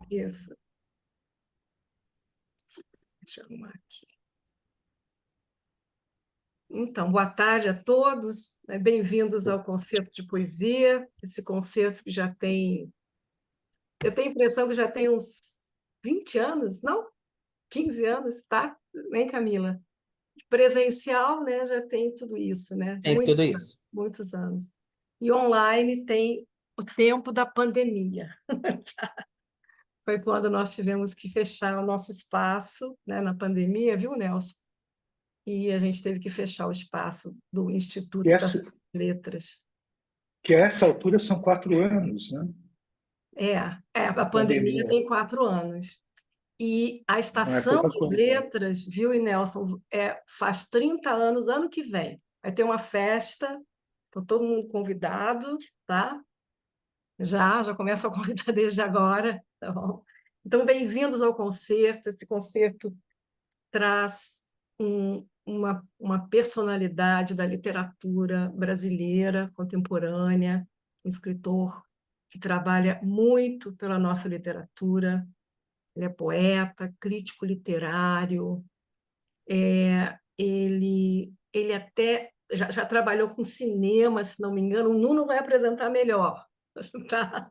Isso. Deixa eu arrumar aqui. Então, boa tarde a todos, né? Bem-vindos ao Concerto de Poesia, esse concerto que já tem, eu tenho a impressão que já tem uns 20 anos, não? 15 anos, tá? Nem Camila? Presencial, né, já tem tudo isso, né? É tudo isso. Muitos anos. E online tem o tempo da pandemia. Foi quando nós tivemos que fechar o nosso espaço, né, na pandemia, viu, Nelson? E a gente teve que fechar o espaço do Instituto Que Estação essa, de Letras. que a essa altura são 4 anos, né? A A pandemia pandemia. tem 4 anos. E a Não é Estação pouca de coisa. Letras, viu, e Nelson, faz 30 anos, ano que vem. Vai ter uma festa, então todo mundo convidado, tá? Já começa a convidar desde agora, tá bom? Então, bem-vindos ao concerto. Esse concerto traz uma personalidade da literatura brasileira contemporânea, um escritor que trabalha muito pela nossa literatura. Ele é poeta, crítico literário, ele até já trabalhou com cinema, se não me engano. O Nuno vai apresentar melhor, tá?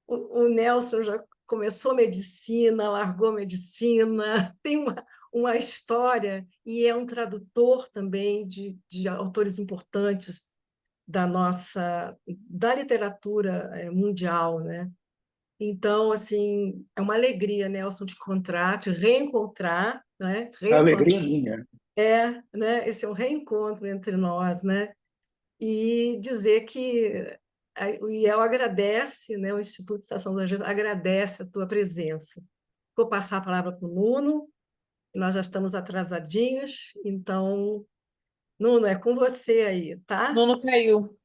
O Nelson já começou medicina, largou medicina, tem uma história e é um tradutor também de autores importantes da literatura mundial, né? Então, assim, é uma alegria, Nelson, te encontrar, te reencontrar, né? A alegria é minha. Né? Esse é um reencontro entre nós, né? E dizer que o IEL agradece, né? O Instituto Estação da Gente agradece a tua presença. Vou passar a palavra para o Nuno, nós já estamos atrasadinhos, então, Nuno, é com você aí, tá? Nuno caiu.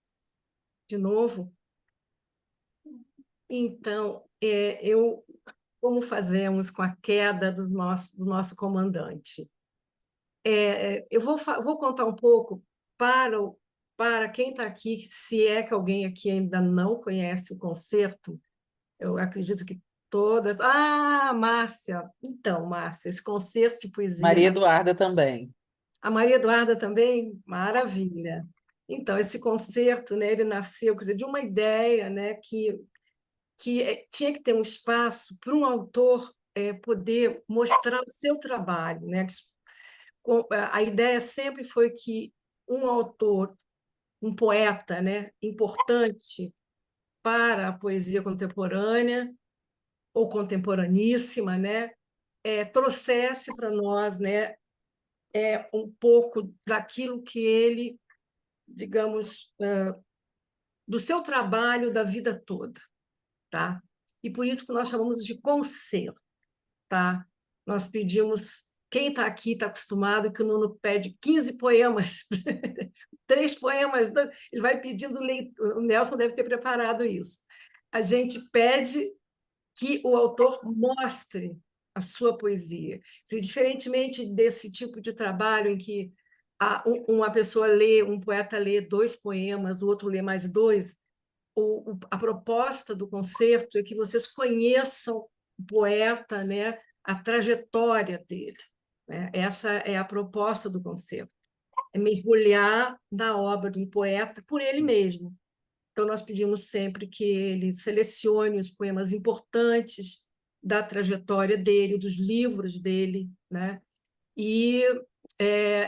De novo. Então, eu como fazemos com a queda do nosso comandante. Eu vou contar um pouco para, para quem está aqui, se é que alguém aqui ainda não conhece o concerto, eu acredito que todas. Ah, Márcia! Então, Márcia, esse concerto de poesia. Maria Eduarda também. A Maria Eduarda também? Maravilha! Então, esse concerto, né, ele nasceu, quer dizer, de uma ideia, né, que tinha que ter um espaço para um autor poder mostrar o seu trabalho, né? A ideia sempre foi que um autor, um poeta, né, importante para a poesia contemporânea ou contemporaníssima, né, trouxesse para nós, né, um pouco daquilo que ele, digamos, do seu trabalho da vida toda, tá? E por isso que nós chamamos de concerto, tá? Nós pedimos, quem está aqui está acostumado que o Nuno pede 15 poemas, 3 poemas, ele vai pedindo, o Nelson deve ter preparado isso. A gente pede que o autor mostre a sua poesia. Diferentemente desse tipo de trabalho em que uma pessoa lê, um poeta lê 2 poemas, o outro lê mais dois, a proposta do concerto é que vocês conheçam o poeta, né, a trajetória dele, né? Essa é a proposta do concerto, é mergulhar na obra de um poeta por ele mesmo. Então, nós pedimos sempre que ele selecione os poemas importantes da trajetória dele, dos livros dele, né? E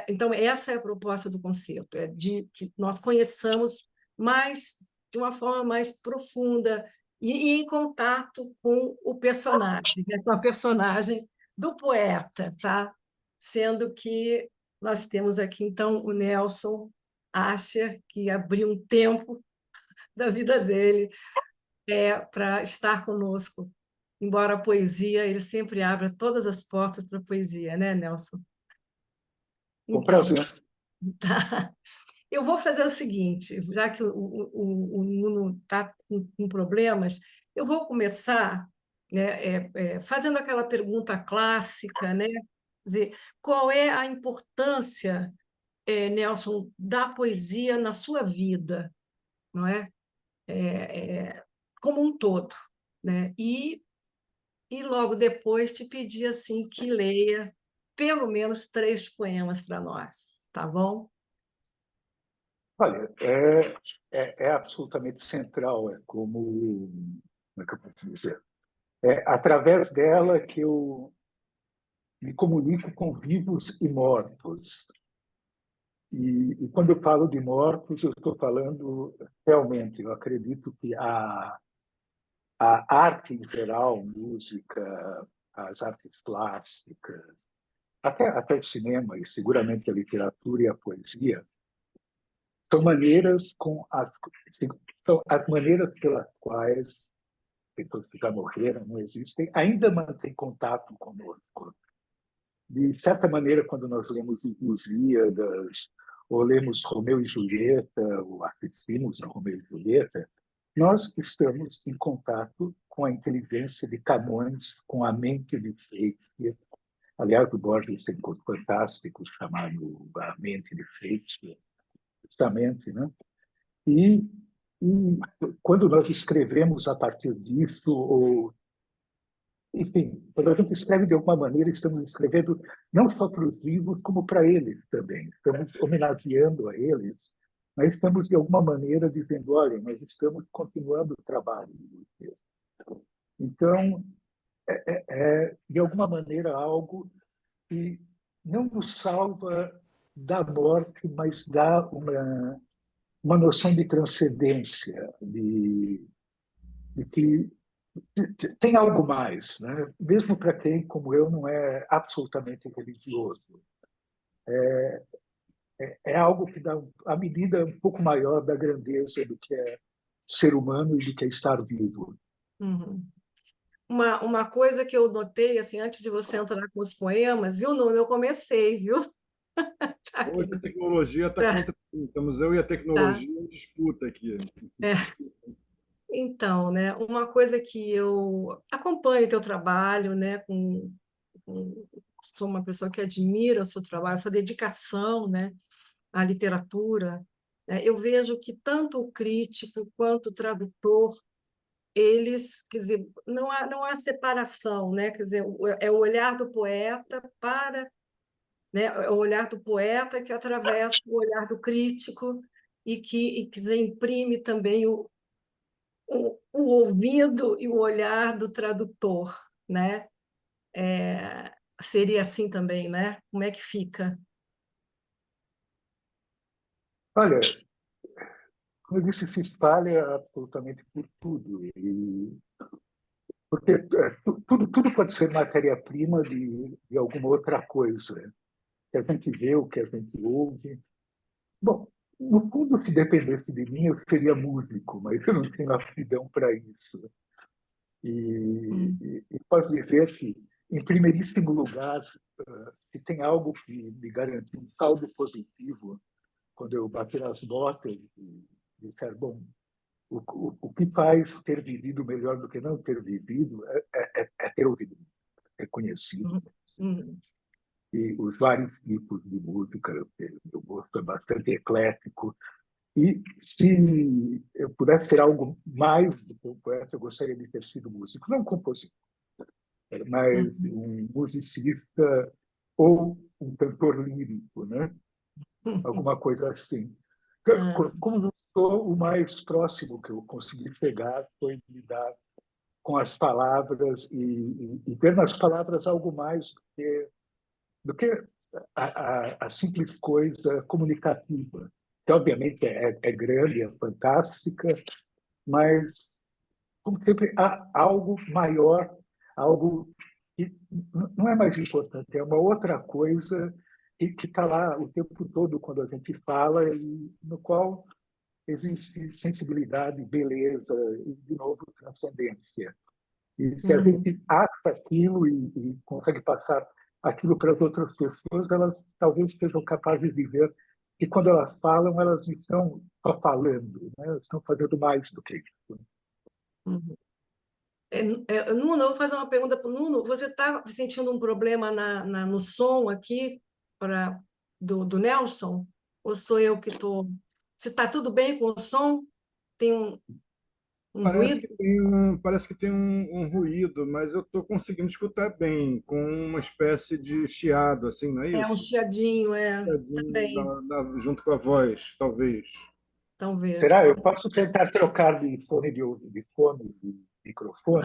então essa é a proposta do concerto, é de que nós conheçamos mais de uma forma mais profunda e em contato com o personagem, né? Com a personagem do poeta, tá? Sendo que nós temos aqui então o Nelson Asher, que abriu um tempo da vida dele para estar conosco. Embora a poesia, ele sempre abra todas as portas para a poesia, né, Nelson? Com Então, prazer. tá. Eu vou fazer o seguinte, já que o Nuno está com problemas, eu vou começar, né, fazendo aquela pergunta clássica, né? Quer dizer, qual é a importância, Nelson, da poesia na sua vida, não é? Como um todo, né? E e logo depois te pedir assim que leia pelo menos 3 poemas para nós, tá bom? Olha, é absolutamente central, como é que eu posso dizer? É através dela que eu me comunico com vivos e mortos. E quando eu falo de mortos, eu estou falando realmente, eu acredito que a arte em geral, música, as artes plásticas, até o cinema e seguramente a literatura e a poesia, são maneiras são as maneiras pelas quais pessoas que já morreram, não existem, ainda mantêm contato conosco. De certa maneira, quando nós lemos Lusíadas, ou lemos Romeu e Julieta, ou assistimos a Romeu e Julieta, nós estamos em contato com a inteligência de Camões, com a mente de Shakespeare. Aliás, o Borges tem um conto fantástico chamado A Mente de Shakespeare, justamente, né? E, e quando nós escrevemos a partir disso, ou enfim, quando a gente escreve de alguma maneira, estamos escrevendo não só para os vivos, como para eles também. Estamos homenageando a eles, mas estamos, de alguma maneira, dizendo: olha, nós estamos continuando o trabalho de vocês. Então, de alguma maneira, algo que não nos salva da morte, mas dá uma noção de transcendência, de que tem algo mais, né? Mesmo para quem, como eu, não é absolutamente religioso. É algo que dá a medida um pouco maior da grandeza do que é ser humano e do que é estar vivo. Uhum. Uma coisa que eu notei, assim, antes de você entrar com os poemas, viu, Nuno? Eu comecei, viu? Tá, Hoje a querido? tecnologia está Tá, contra mim. Estamos eu e a tá. tecnologia em disputa aqui. É. Então, né, uma coisa que eu acompanho o teu trabalho, né, sou uma pessoa que admira o seu trabalho, sua dedicação, né, à literatura. Eu vejo que tanto o crítico quanto o tradutor, eles, quer dizer, não há separação, né? Quer dizer, é o olhar do poeta para, né, é o olhar do poeta que atravessa o olhar do crítico quer dizer, imprime também o ouvido e o olhar do tradutor, né? Seria assim também, né? Como é que fica? Olha, como eu disse, se espalha absolutamente por tudo. Porque tudo pode ser matéria-prima de alguma outra coisa. Que a gente vê, o que a gente ouve. Bom, no fundo, se dependesse de mim, eu seria músico, mas eu não tenho aptidão para isso. Hum, E posso dizer que, em primeiríssimo lugar, se tem algo que me garante um saldo positivo, quando eu bater as botas e disser: bom, o que faz ter vivido melhor do que não ter vivido é ter ouvido, é conhecido. hum, hum, E os vários tipos de música, meu gosto é bastante eclético. E se eu pudesse ser algo mais do que um poeta, eu gostaria de ter sido músico, não um compositor, mas hum, um musicista ou um cantor lírico, né? hum. Alguma coisa assim. Ah, Como eu sou, o mais próximo que eu consegui chegar foi lidar com as palavras e ver nas palavras algo mais do que a simples coisa comunicativa, que obviamente é grande, é fantástica, mas, como sempre, há algo maior, algo que não é mais importante, é uma outra coisa que está lá o tempo todo quando a gente fala e no qual existe sensibilidade, beleza e, de novo, transcendência. E se a uhum, gente acha aquilo e consegue passar aquilo para as outras pessoas, elas talvez sejam capazes de ver que quando elas falam, elas não estão só falando, né? Elas estão fazendo mais do que isso. uhum. Nuno, eu vou fazer uma pergunta para o Nuno. Você está sentindo um problema no som aqui do Nelson? Ou sou eu que estou? Se está tudo bem com o som? Tem um. Um ruído? Parece que tem um ruído, mas eu estou conseguindo escutar bem, com uma espécie de chiado, assim, não é É um isso? chiadinho, Chiadinho também, junto com a voz, talvez. talvez. Será? Eu posso tentar trocar de fone de microfone?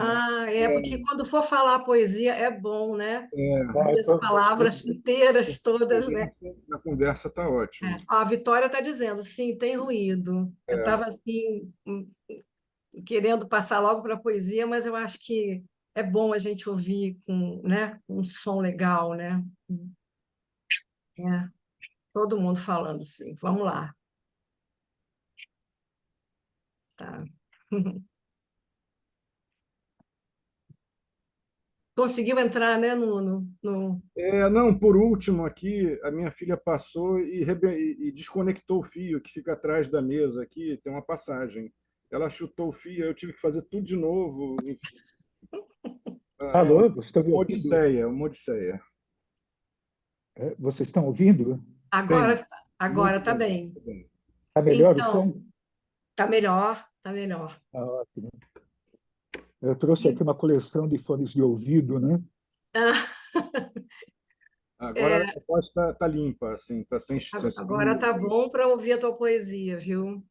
Porque quando for falar poesia é bom, né? Não, E as palavras inteiras todas, né? Na conversa está ótimo. A Vitória está dizendo, sim, tem ruído. Eu estava assim, querendo passar logo para a poesia, mas eu acho que é bom a gente ouvir com, né, um som legal, né? É, todo mundo falando sim. Vamos lá. Tá. Conseguiu entrar, né, no... Não, por último aqui, a minha filha passou e desconectou o fio que fica atrás da mesa aqui, tem uma passagem. Ela chutou o fio, eu tive que fazer tudo de novo. Enfim, Alô, vocês estão me uma ouvindo? odisseia, uma odisseia. Vocês estão ouvindo? Agora, Bem, agora muito está bem, bem. muito bem. Está melhor o Então, som? está melhor, está melhor. Ótimo. Eu trouxe aqui uma coleção de fones de ouvido, né? Agora É, a voz está limpa, assim, está sem agora tá ruído. bom para ouvir a tua poesia, viu? É,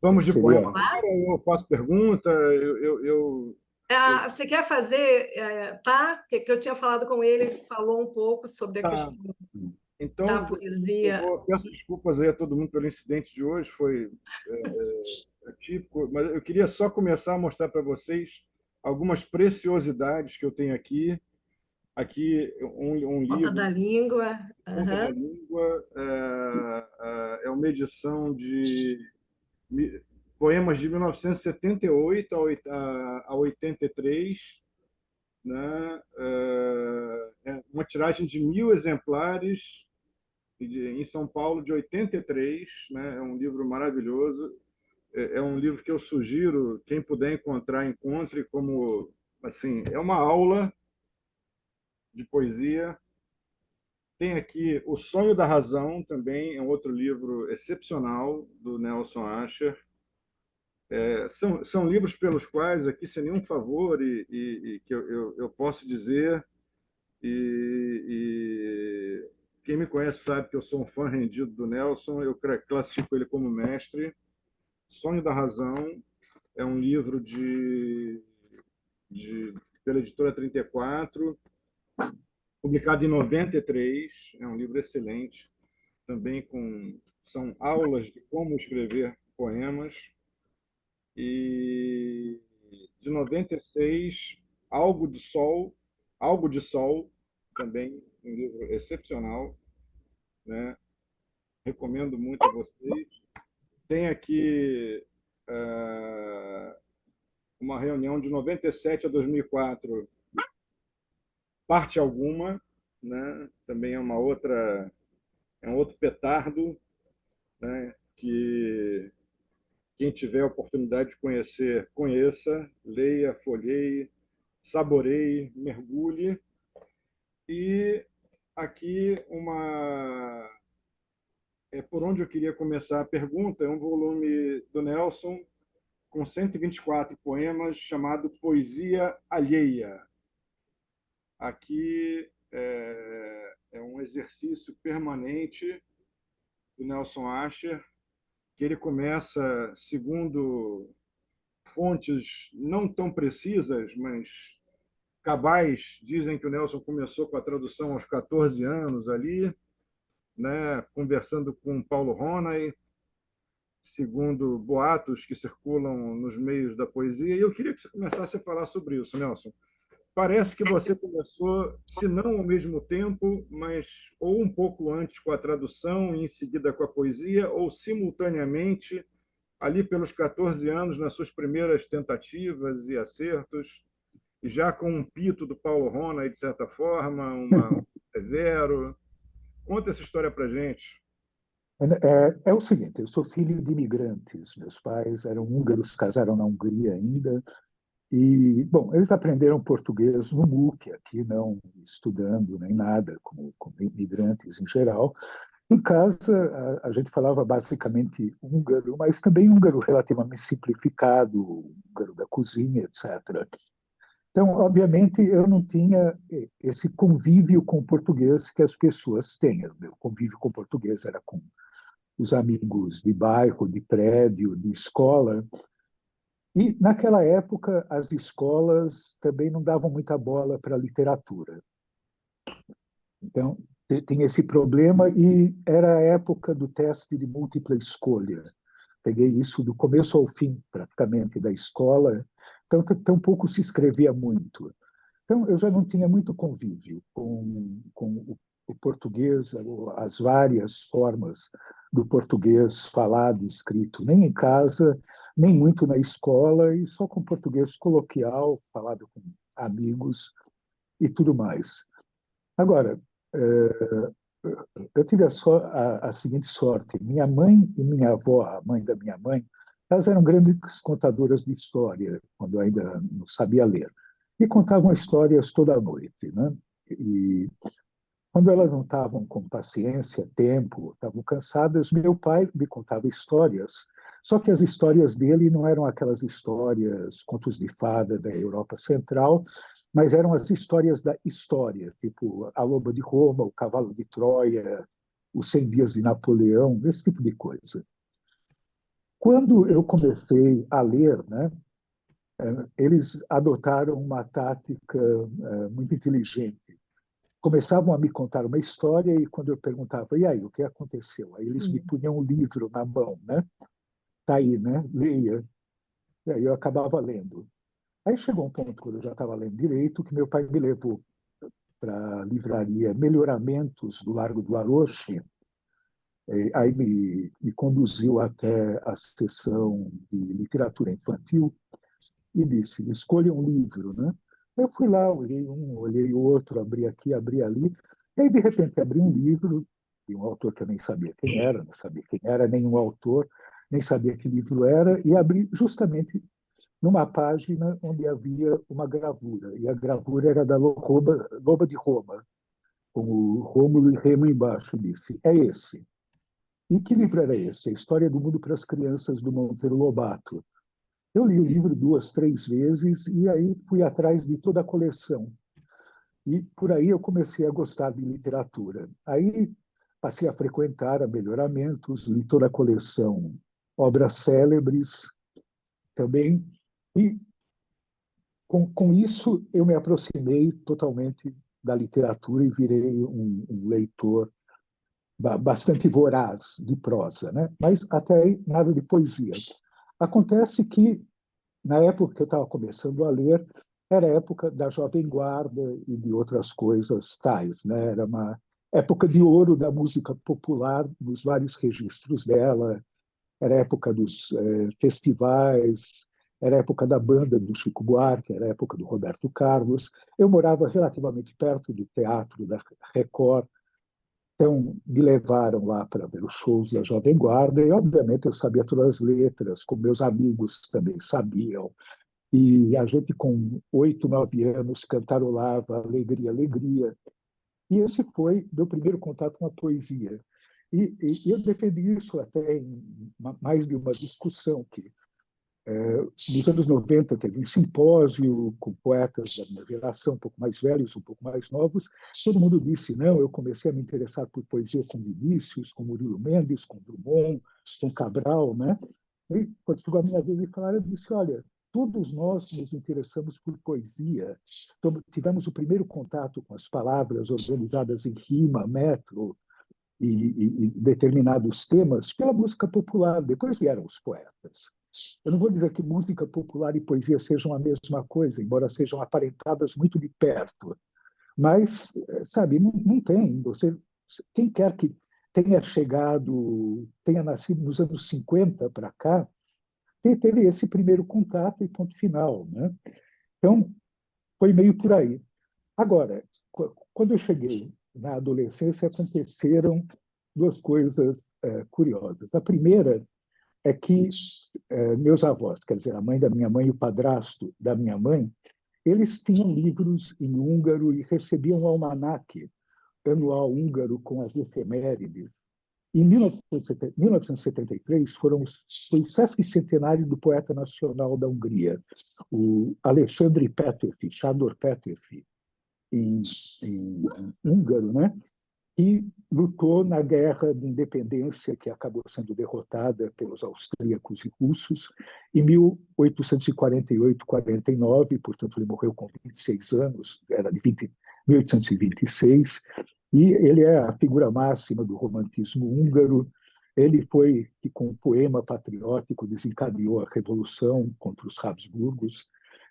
Vamos de poema seria. Lá? agora, eu faço pergunta, Você quer fazer, tá? Que eu tinha falado com ele, ele falou um pouco sobre a tá. questão da Então, poesia. peço desculpas aí a todo mundo pelo incidente de hoje, foi atípico, mas eu queria só começar a mostrar para vocês algumas preciosidades que eu tenho aqui. Aqui, um Ponta livro, da língua. Ponta da Aham. Língua, é uma edição de poemas de 1978 a 83, né? É uma tiragem de 1.000 exemplares em São Paulo de 83, né? É um livro maravilhoso. É um livro que eu sugiro, quem puder encontrar, encontre, como assim, é uma aula de poesia. Tem aqui O Sonho da Razão, também é um outro livro excepcional do Nelson Asher. São livros pelos quais, aqui, sem nenhum favor, e que eu posso dizer, e quem me conhece sabe que eu sou um fã rendido do Nelson, eu classifico ele como mestre. Sonho da Razão é um livro pela editora 34, publicado em 93, é um livro excelente, também são aulas de como escrever poemas. E de 96, Algo de Sol, também um livro excepcional, né? Recomendo muito a vocês. Tem aqui uma reunião de 97 a 2004, parte alguma, né? Também é um outro petardo, né? Que quem tiver a oportunidade de conhecer, conheça, leia, folheie, saboreie, mergulhe. E aqui é por onde eu queria começar a pergunta, é um volume do Nelson com 124 poemas chamado Poesia Alheia. Aqui é um exercício permanente do Nelson Asher, que ele começa, segundo fontes não tão precisas, mas cabais, dizem que o Nelson começou com a tradução aos 14 anos ali, né, conversando com Paulo Ronay, segundo boatos que circulam nos meios da poesia. E eu queria que você começasse a falar sobre isso, Nelson. Parece que você começou, se não ao mesmo tempo, mas ou um pouco antes com a tradução e em seguida com a poesia, ou simultaneamente, ali pelos 14 anos, nas suas primeiras tentativas e acertos, e já com um pito do Paulo Rona, de certa forma, um severo. Conta essa história para gente. É o seguinte, eu sou filho de imigrantes. Meus pais eram húngaros, casaram na Hungria ainda. E, bom, eles aprenderam português no MUC, aqui não estudando nem nada, como imigrantes em geral. Em casa, a gente falava basicamente húngaro, mas também húngaro relativamente simplificado, húngaro da cozinha, etc. Então, obviamente, eu não tinha esse convívio com o português que as pessoas têm. O meu convívio com o português era com os amigos de bairro, de prédio, de escola. E, naquela época, as escolas também não davam muita bola para a literatura. Então, tinha esse problema e era a época do teste de múltipla escolha. Peguei isso do começo ao fim, praticamente, da escola. Então, tão pouco se escrevia muito. Então, eu já não tinha muito convívio com o português, as várias formas do português falado e escrito, nem em casa, nem muito na escola, e só com português coloquial, falado com amigos e tudo mais. Agora, eu tive a seguinte sorte: minha mãe e minha avó, a mãe da minha mãe, elas eram grandes contadoras de história, quando eu ainda não sabia ler, e contavam histórias toda noite, né? E quando elas não estavam com paciência, tempo, estavam cansadas, meu pai me contava histórias. Só que as histórias dele não eram aquelas histórias, contos de fada da Europa Central, mas eram as histórias da história, tipo A Loba de Roma, O Cavalo de Troia, Os 100 Dias de Napoleão, esse tipo de coisa. Quando eu comecei a ler, né, eles adotaram uma tática muito inteligente. Começavam a me contar uma história e quando eu perguntava, e aí, o que aconteceu? Aí eles me punham um livro na mão, né? Tá aí, né? Leia. E aí eu acabava lendo. Aí chegou um ponto, quando eu já estava lendo direito, que meu pai me levou para a livraria Melhoramentos, do Largo do Aroche. Aí me conduziu até a seção de literatura infantil e disse, escolha um livro, né? Eu fui lá, olhei um, olhei outro, abri aqui, abri ali. E aí, de repente, abri um livro de um autor que eu nem sabia quem era, não sabia quem era nenhum autor, nem sabia que livro era, e abri justamente numa página onde havia uma gravura. E a gravura era da Loba de Roma, com o Rômulo e Remo embaixo. Disse, é esse. E que livro era esse? A História do Mundo para as Crianças, do Monteiro Lobato. Eu li o livro 2, 3 vezes e aí fui atrás de toda a coleção. E por aí eu comecei a gostar de literatura. Aí passei a frequentar a Melhoramentos, li toda a coleção, obras célebres também. E com isso eu me aproximei totalmente da literatura e virei um leitor bastante voraz de prosa, né? Mas até aí nada de poesia. Acontece que na época que eu estava começando a ler, era a época da Jovem Guarda e de outras coisas tais, né? Era uma época de ouro da música popular, nos vários registros dela. Era a época dos festivais, era a época da banda do Chico Buarque, era a época do Roberto Carlos. Eu morava relativamente perto do teatro da Record, então me levaram lá para ver os shows da Jovem Guarda e, obviamente, eu sabia todas as letras, como meus amigos também sabiam. E a gente, com 8, 9 anos, cantarolava Alegria, Alegria. E esse foi meu primeiro contato com a poesia. E eu defendi isso até em mais de uma discussão, que nos anos 90 teve um simpósio com poetas da minha geração, um pouco mais velhos, um pouco mais novos. Todo mundo disse, não, eu comecei a me interessar por poesia com Vinícius, com Murilo Mendes, com Drummond, com Cabral, né? E quando chegou a minha vez de falar, eu disse, olha, todos nós nos interessamos por poesia. Então, tivemos o primeiro contato com as palavras organizadas em rima, metro e determinados temas pela música popular. Depois vieram os poetas. Eu não vou dizer que música popular e poesia sejam a mesma coisa, embora sejam aparentadas muito de perto. Mas, sabe, não tem. Quem quer que tenha chegado, tenha nascido nos anos 50 para cá, teve esse primeiro contato e ponto final, né? Então, foi meio por aí. Agora, quando eu cheguei na adolescência, aconteceram duas coisas curiosas. A primeira é que meus avós, quer dizer, a mãe da minha mãe e o padrasto da minha mãe, eles tinham livros em húngaro e recebiam um almanaque anual húngaro com as efemérides. Em 1973, foi o sesquicentenário do poeta nacional da Hungria, o Alexandre Petőfi, Sándor Petőfi, em húngaro, né? E lutou na guerra de independência que acabou sendo derrotada pelos austríacos e russos em 1848-49, portanto ele morreu com 26 anos, era de 1826, e ele é a figura máxima do romantismo húngaro. Ele foi que, com um poema patriótico, desencadeou a revolução contra os Habsburgos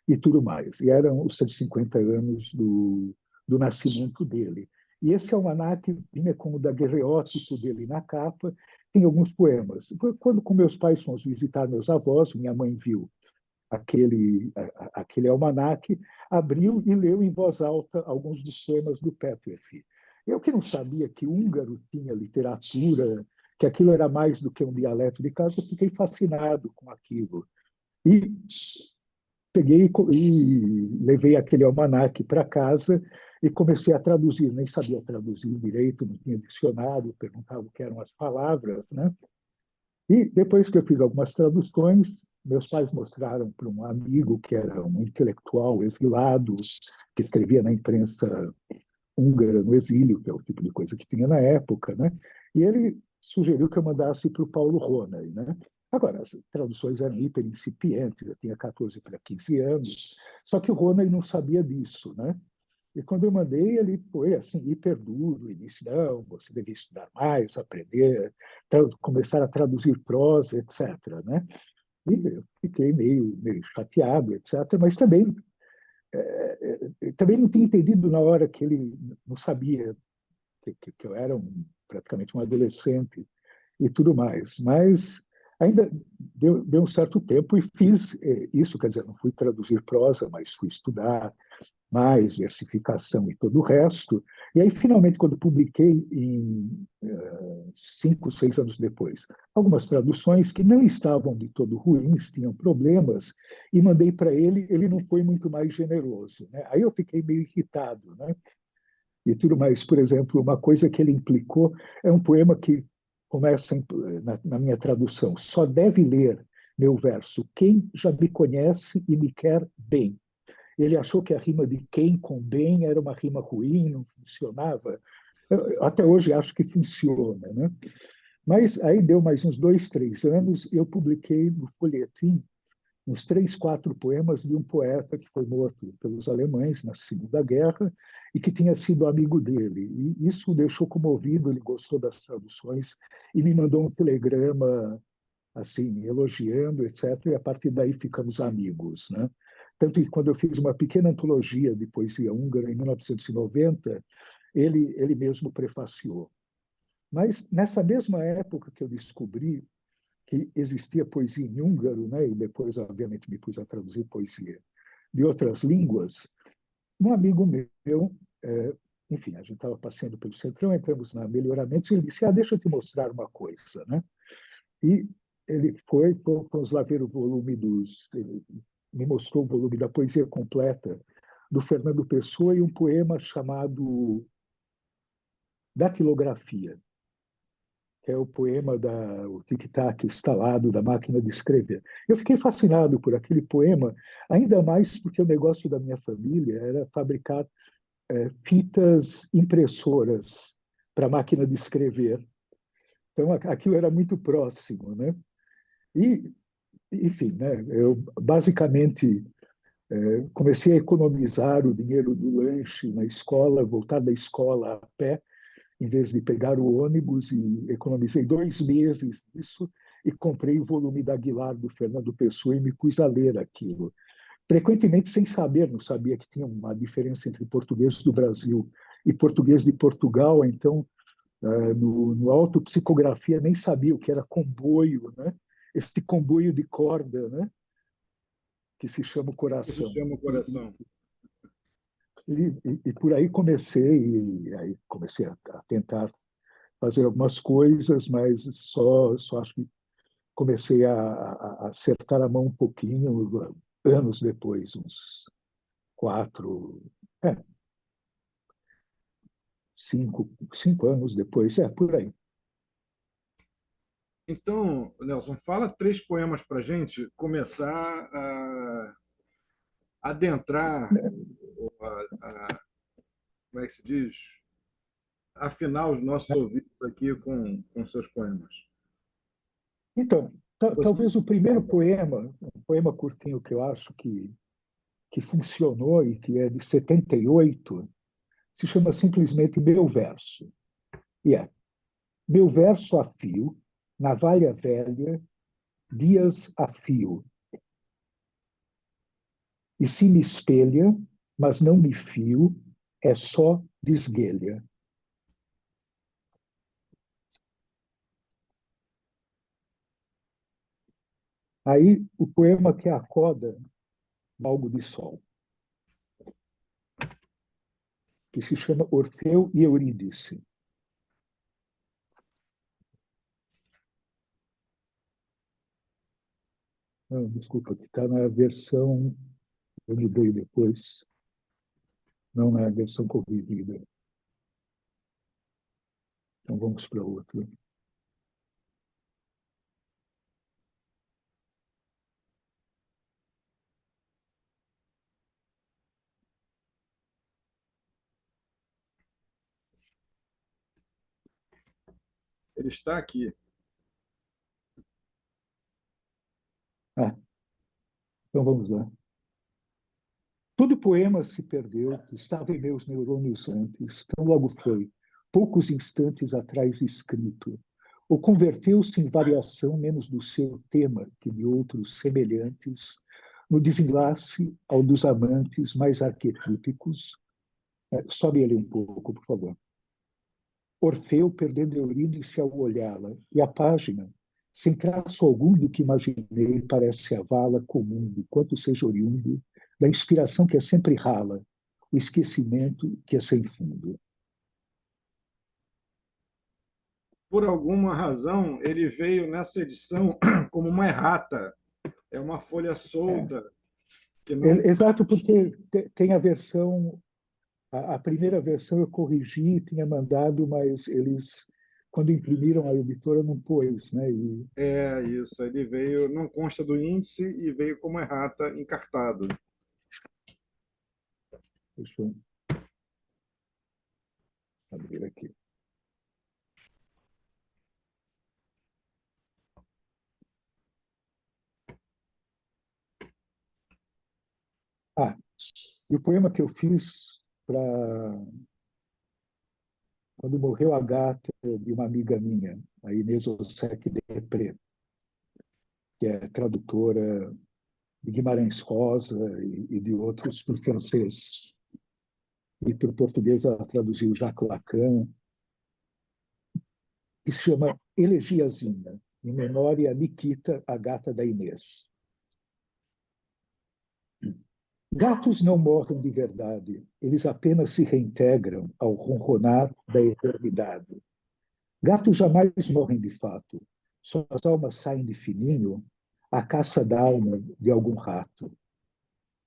e tudo mais. E eram os 150 anos do nascimento dele. E esse almanaque vinha com o daguerreótipo dele na capa, tem alguns poemas. Quando com meus pais fomos visitar meus avós, minha mãe viu aquele almanaque, abriu e leu em voz alta alguns dos poemas do Petőfi. Eu que não sabia que húngaro tinha literatura, que aquilo era mais do que um dialeto de casa, fiquei fascinado com aquilo. E peguei e levei aquele almanaque para casa e comecei a traduzir. Nem sabia traduzir direito, não tinha dicionário, perguntava o que eram as palavras, né? E depois que eu fiz algumas traduções, meus pais mostraram para um amigo que era um intelectual exilado, que escrevia na imprensa húngara no exílio, que é o tipo de coisa que tinha na época, né? E ele sugeriu que eu mandasse para o Paulo Ronay, né? Agora, as traduções eram hiper incipientes, eu tinha 14 para 15 anos, só que o Ronay não sabia disso, né? E quando eu mandei, ele foi assim, hiper duro, e disse, não, você deve estudar mais, aprender, começar a traduzir prosa, etc. Né? E eu fiquei meio chateado, etc. Mas também não tinha entendido na hora que ele não sabia que eu era praticamente um adolescente e tudo mais. Mas ainda deu um certo tempo e fiz isso, quer dizer, não fui traduzir prosa, mas fui estudar mais versificação e todo o resto. E aí, finalmente, quando publiquei, em 5, 6 anos depois, algumas traduções que não estavam de todo ruins, tinham problemas, e mandei para ele, ele não foi muito mais generoso. Né? Aí eu fiquei meio irritado. Né? E tudo mais. Por exemplo, uma coisa que ele implicou é um poema que começa na minha tradução. Só deve ler meu verso quem já me conhece e me quer bem. Ele achou que a rima de quem com bem era uma rima ruim, não funcionava. Eu, até hoje acho que funciona, né? Mas aí deu mais uns 2, 3 anos e eu publiquei no folhetim uns 3, 4 poemas de um poeta que foi morto pelos alemães na Segunda Guerra e que tinha sido amigo dele. E isso o deixou comovido, ele gostou das traduções e me mandou um telegrama assim, elogiando, etc. E a partir daí ficamos amigos, né? Tanto que quando eu fiz uma pequena antologia de poesia húngara em 1990, ele mesmo prefaciou. Mas nessa mesma época que eu descobri que existia poesia em húngaro, né, e depois, obviamente, me pus a traduzir poesia de outras línguas, um amigo meu, enfim, a gente estava passeando pelo Centrão, entramos na Melhoramentos, e ele disse, deixa eu te mostrar uma coisa, né? E ele fomos lá ver o volume me mostrou o volume da poesia completa do Fernando Pessoa e um poema chamado Datilografia, que é o poema o tic-tac instalado da máquina de escrever. Eu fiquei fascinado por aquele poema, ainda mais porque o negócio da minha família era fabricar fitas impressoras para máquina de escrever. Então, aquilo era muito próximo, né? E, enfim, né, eu basicamente comecei a economizar o dinheiro do lanche na escola, voltar da escola a pé, em vez de pegar o ônibus, e economizei 2 meses disso e comprei o volume da Aguilar, do Fernando Pessoa, e me pus a ler aquilo. Frequentemente sem saber, não sabia que tinha uma diferença entre português do Brasil e português de Portugal, então, no autopsicografia, nem sabia o que era comboio, né? Este comboio de corda, né? Que se chama o Que se coração. chama o coração. E por aí comecei a tentar fazer algumas coisas, mas só acho que comecei a acertar a mão um pouquinho anos depois, uns 4, 5 anos depois, por aí. Então, Nelson, fala 3 poemas para a gente começar a adentrar, como é que se diz? Afinar os nossos ouvidos aqui com seus poemas. Então, Você, talvez o primeiro poema, um poema curtinho que eu acho que funcionou e que é de 78, se chama simplesmente Meu Verso. E é: meu verso a fio, navalha velha, dias a fio. E se me espelha, mas não me fio, é só desguelha. Aí o poema que é a coda, Balgo de Sol, que se chama Orfeu e Eurídice. Não, desculpa, que está na versão, eu mudei depois, não na versão corrigida. Então vamos para outra. ele está aqui. Ah, então vamos lá. Todo poema se perdeu, estava em meus neurônios antes, tão logo foi, poucos instantes atrás escrito, ou converteu-se em variação menos do seu tema que de outros semelhantes, no desenlace ao dos amantes mais arquetípicos. Sobe ele um pouco, por favor. Orfeu perdendo Eurídice ao olhá-la, e a página, sem traço algum do que imaginei, parece a vala comum, de quanto seja oriundo, da inspiração que é sempre rala, o esquecimento que é sem fundo. Por alguma razão, ele veio nessa edição como uma errata. É uma folha solta que não. Exato, porque tem a versão, a primeira versão eu corrigi, tinha mandado, mas eles, quando imprimiram a editora, não pôs, né? E, É isso, ele veio, não consta do índice e veio como errata encartado. deixa eu abrir aqui. Ah, e o poema que eu fiz para quando morreu a gata de uma amiga minha, a Inês Ossec Depré, que é tradutora de Guimarães Rosa e de outros para o francês. E para o português ela traduziu Jacques Lacan, que se chama Elegiazinha, em memória a Nikita, a gata da Inês. Gatos não morrem de verdade, eles apenas se reintegram ao ronronar da eternidade. Gatos jamais morrem de fato. Suas almas saem de fininho à caça da alma de algum rato.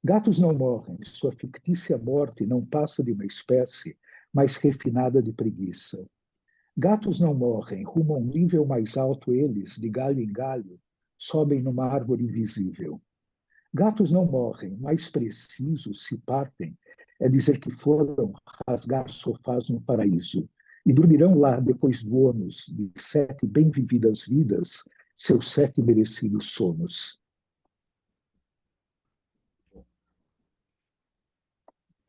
Gatos não morrem. Sua fictícia morte não passa de uma espécie mais refinada de preguiça. Gatos não morrem. Rumo a um nível mais alto, eles, de galho em galho, sobem numa árvore invisível. Gatos não morrem. Mais preciso, se partem, é dizer que foram rasgar sofás no paraíso e dormirão lá depois do ônus de 7 bem vividas vidas, seus 7 merecidos sonos.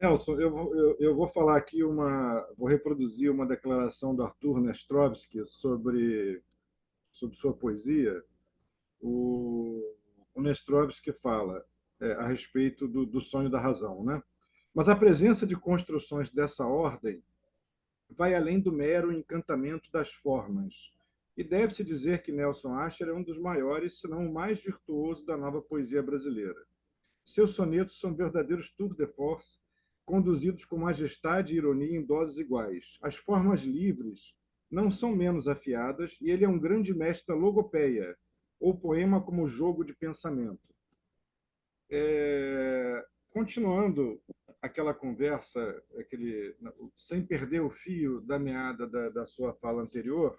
Nelson, eu vou falar aqui vou reproduzir uma declaração do Arthur Nestrovsky sobre sua poesia. O Nestrovsky fala a respeito do sonho da razão, né? Mas a presença de construções dessa ordem vai além do mero encantamento das formas. E deve-se dizer que Nelson Asher é um dos maiores, se não o mais virtuoso da nova poesia brasileira. Seus sonetos são verdadeiros tours de force, conduzidos com majestade e ironia em doses iguais. As formas livres não são menos afiadas e ele é um grande mestre da logopeia, ou poema como jogo de pensamento. Continuando aquela conversa, sem perder o fio da meada da sua fala anterior,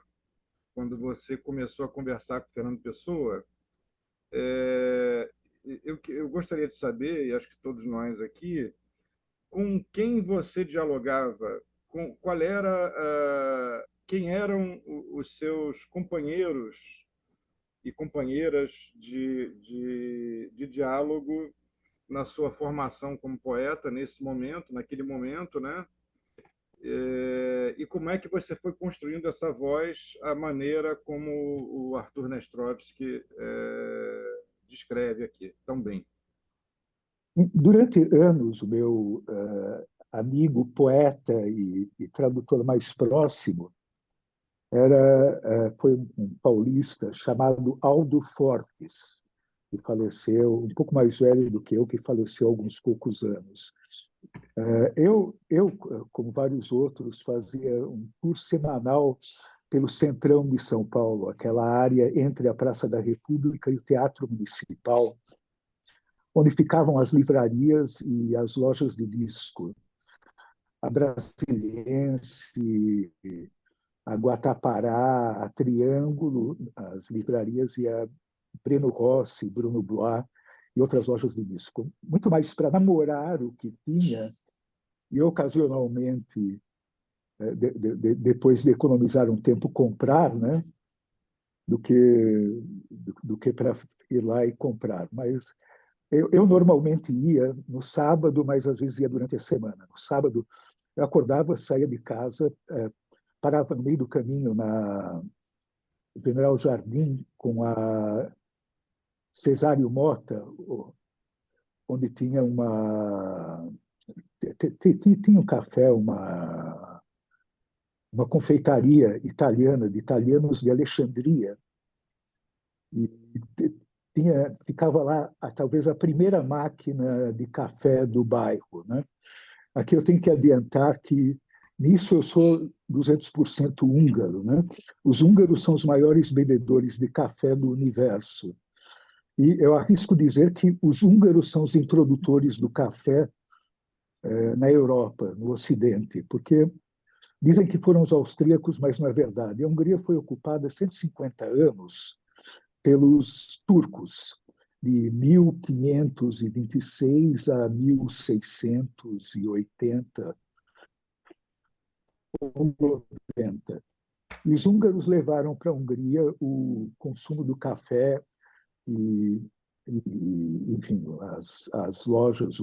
quando você começou a conversar com o Fernando Pessoa, eu gostaria de saber, e acho que todos nós aqui, com quem você dialogava, qual era, quem eram os seus companheiros e companheiras de diálogo na sua formação como poeta nesse momento, naquele momento, né? E como é que você foi construindo essa voz, a maneira como o Arthur Nestrovsky descreve aqui tão bem? Durante anos, o meu amigo, poeta e tradutor mais próximo foi um paulista chamado Aldo Fortes, que faleceu, um pouco mais velho do que eu, que faleceu há alguns poucos anos. Eu, como vários outros, fazia um tour semanal pelo centrão de São Paulo, aquela área entre a Praça da República e o Teatro Municipal, onde ficavam as livrarias e as lojas de disco. A Brasiliense, a Guatapará, a Triângulo, as livrarias, e a Breno Rossi, Bruno Blois e outras lojas de disco. Muito mais para namorar o que tinha e, ocasionalmente, depois de economizar um tempo, comprar, né? do que para ir lá e comprar. Mas eu normalmente ia no sábado, mas às vezes ia durante a semana. No sábado, eu acordava, saía de casa, parava no meio do caminho na General Jardim com a Cesário Mota, onde tinha tinha um café, uma confeitaria italiana, de italianos de Alexandria, e ficava lá talvez a primeira máquina de café do bairro, né? Aqui eu tenho que adiantar que nisso eu sou 200% húngaro, né? Os húngaros são os maiores bebedores de café do universo. E eu arrisco dizer que os húngaros são os introdutores do café na Europa, no Ocidente, porque dizem que foram os austríacos, mas não é verdade. A Hungria foi ocupada há 150 anos pelos turcos, de 1526 a 1680 ou 90. E os húngaros levaram para a Hungria o consumo do café e enfim, as lojas,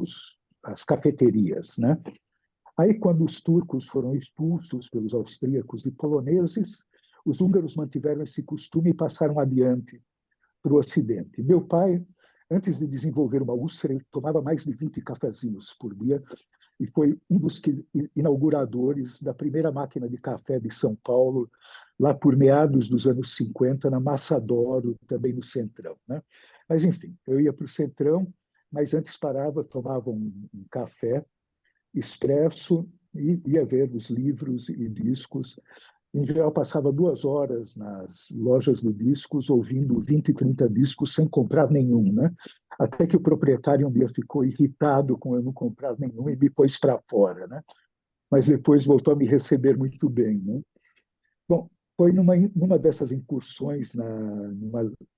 as cafeterias, né? Aí, quando os turcos foram expulsos pelos austríacos e poloneses, os húngaros mantiveram esse costume e passaram adiante para o Ocidente. Meu pai, antes de desenvolver uma úlcera, ele tomava mais de 20 cafezinhos por dia e foi um dos inauguradores da primeira máquina de café de São Paulo, lá por meados dos anos 50, na Massadoro, também no Centrão, né? Mas, enfim, eu ia para o Centrão, mas antes parava, tomava um café expresso e ia ver os livros e discos. Em geral, passava 2 horas nas lojas de discos, ouvindo 20, 30 discos sem comprar nenhum, né? Até que o proprietário um dia ficou irritado com eu não comprar nenhum e me pôs para fora, né? Mas depois voltou a me receber muito bem, né? Bom, foi numa dessas incursões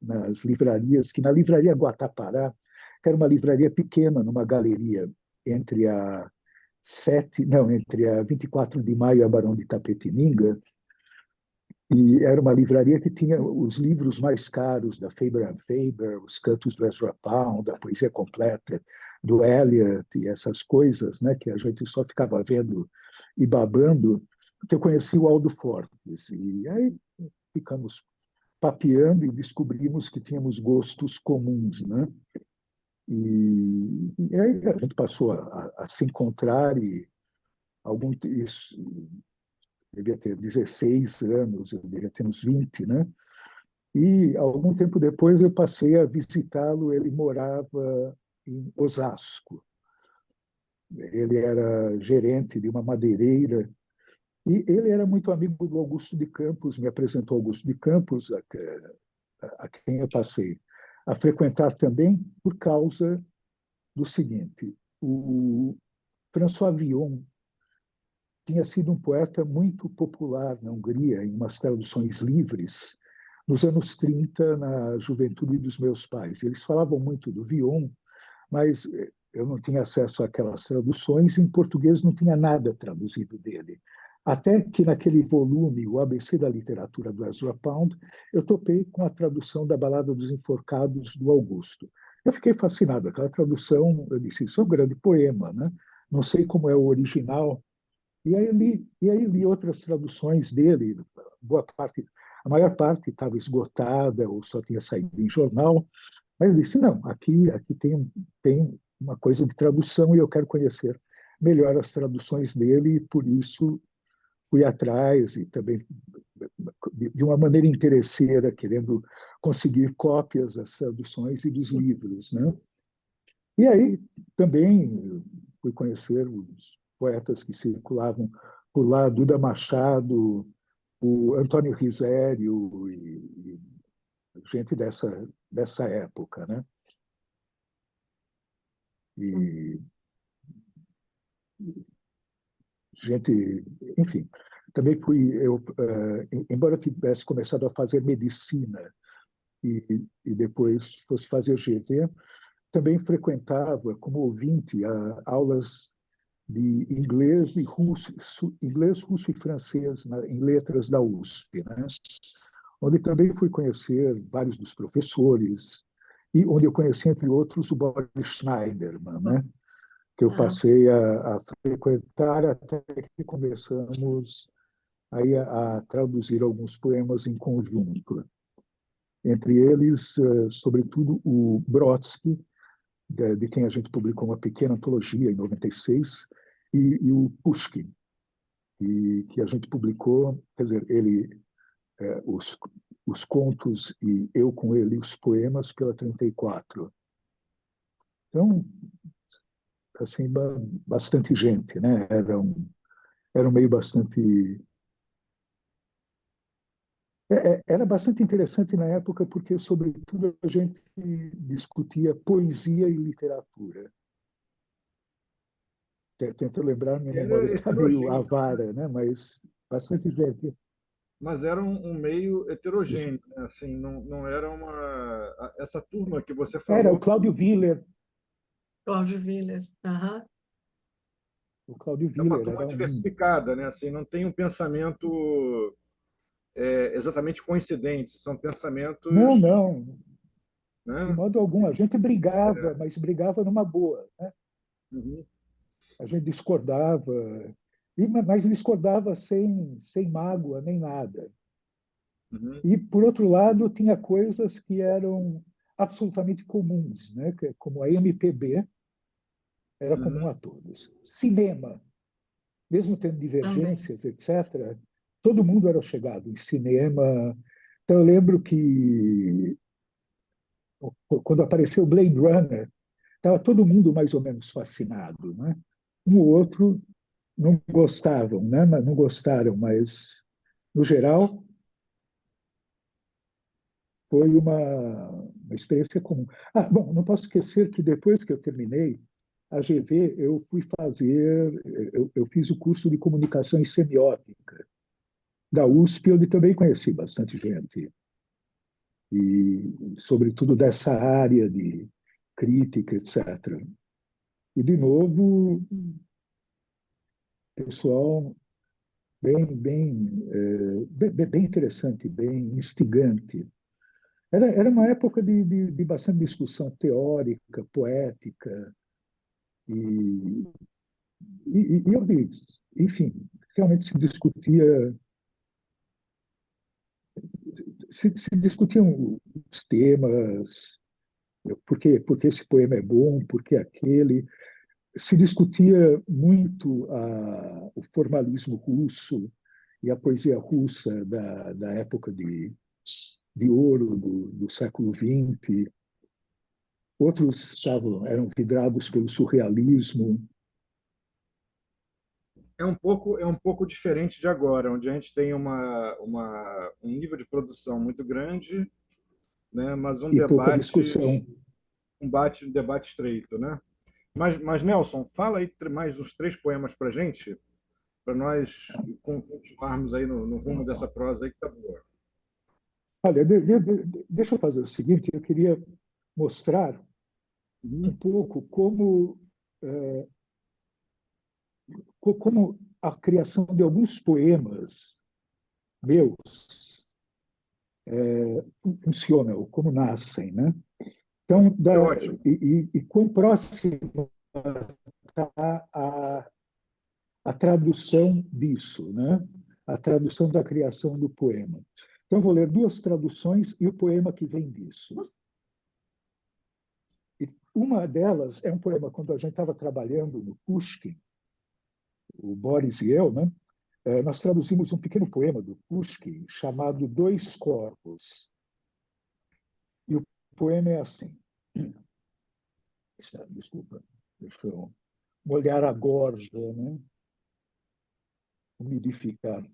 nas livrarias, que na Livraria Guatapará, que era uma livraria pequena, numa galeria entre entre a 24 de Maio e a Barão de Itapetininga, e era uma livraria que tinha os livros mais caros da Faber and Faber, os Cantos do Ezra Pound, a Poesia Completa do Eliot e essas coisas, né, que a gente só ficava vendo e babando, porque eu conheci o Aldo Fortes. E aí ficamos papeando e descobrimos que tínhamos gostos comuns, né? E aí a gente passou a se encontrar e isso devia ter 16 anos, eu devia ter uns 20, né? E algum tempo depois eu passei a visitá-lo, ele morava em Osasco. Ele era gerente de uma madeireira e ele era muito amigo do Augusto de Campos, me apresentou Augusto de Campos, a quem eu passei a frequentar também por causa do seguinte: o François Villon tinha sido um poeta muito popular na Hungria, em umas traduções livres, nos anos 30, na juventude dos meus pais. Eles falavam muito do Villon, mas eu não tinha acesso àquelas traduções, e em português não tinha nada traduzido dele. Até que naquele volume, o ABC da Literatura do Ezra Pound, eu topei com a tradução da Balada dos Enforcados do Augusto. Eu fiquei fascinado. Aquela tradução, eu disse, isso é um grande poema, né? Não sei como é o original. E aí li outras traduções dele, boa parte, a maior parte estava esgotada ou só tinha saído em jornal. Mas eu disse, não, aqui tem uma coisa de tradução e eu quero conhecer melhor as traduções dele, e por isso fui atrás e também de uma maneira interesseira, querendo conseguir cópias das traduções e dos livros, né? E aí também fui conhecer os poetas que circulavam por lá, Duda Machado, o Antônio Risério e gente dessa época, né? E gente, enfim, também embora eu tivesse começado a fazer medicina e depois fosse fazer GV, também frequentava como ouvinte aulas de inglês, russo e francês em letras da USP, né? Onde também fui conhecer vários dos professores e onde eu conheci, entre outros, o Boris Schneiderman, né? Que eu passei a frequentar até que começamos aí a traduzir alguns poemas em conjunto. Entre eles, sobretudo, o Brodsky, de quem a gente publicou uma pequena antologia em 96, e o Pushkin, que a gente publicou, quer dizer, ele, os contos e eu com ele os poemas pela 34. Então, assim, bastante gente, né? Era um meio bastante. Era bastante interessante na época, porque, sobretudo, a gente discutia poesia e literatura. Tento lembrar, minha memória Era está meio heterogêneo, avara, né? Mas bastante gente. mas era um meio heterogêneo, né? Assim, não era essa turma que você Era o falou. Cláudio Willer. Cláudio Willer. Aham. O Cláudio É uma Willer turma era um. diversificada, né? Assim, não tem um pensamento exatamente coincidente, são Não, pensamentos, não, de né? modo algum. A gente brigava, mas brigava numa boa, né? Uhum, A gente discordava, mas discordava sem mágoa nem nada. uhum, E, por outro lado, tinha coisas que eram absolutamente comuns, né? Como a MPB era comum uhum. a todos. Cinema, mesmo tendo Também. divergências, etc., todo mundo era chegado em cinema. Então, eu lembro que quando apareceu Blade Runner, estava todo mundo mais ou menos fascinado, né? Um ou outro não gostavam, né? Não gostaram, mas, no geral, foi uma experiência comum. Bom, não posso esquecer que depois que eu terminei a GV, eu fiz o curso de comunicação e semiótica da USP, onde também conheci bastante gente, e sobretudo dessa área de crítica, etc. E, de novo, pessoal bem interessante, bem instigante. Era uma época de bastante discussão teórica, poética, e, enfim, realmente se discutiam os temas, por que esse poema é bom, por que aquele. Se discutia muito o formalismo russo e a poesia russa da época de ouro do século XX. Outros eram vidrados pelo surrealismo. É um pouco diferente de agora, onde a gente tem um nível de produção muito grande, né? Mas E pouca discussão. um debate estreito, né? Mas Nelson, fala aí mais uns três poemas para gente, para nós continuarmos aí no rumo dessa prosa aí que está boa. Olha, deixa eu fazer o seguinte, eu queria mostrar um pouco como a criação de alguns poemas meus funciona, ou como nascem, né? Então, É ótimo. e quão próximo está a tradução disso, né? A tradução da criação do poema. Então, eu vou ler duas traduções e o poema que vem disso. E uma delas é um poema, quando a gente estava trabalhando no Pushkin, o Boris e eu, né? Nós traduzimos um pequeno poema do Pushkin chamado Dois Corpos. E o poema é assim. Desculpa, deixa eu molhar a gorja, né? Umidificar.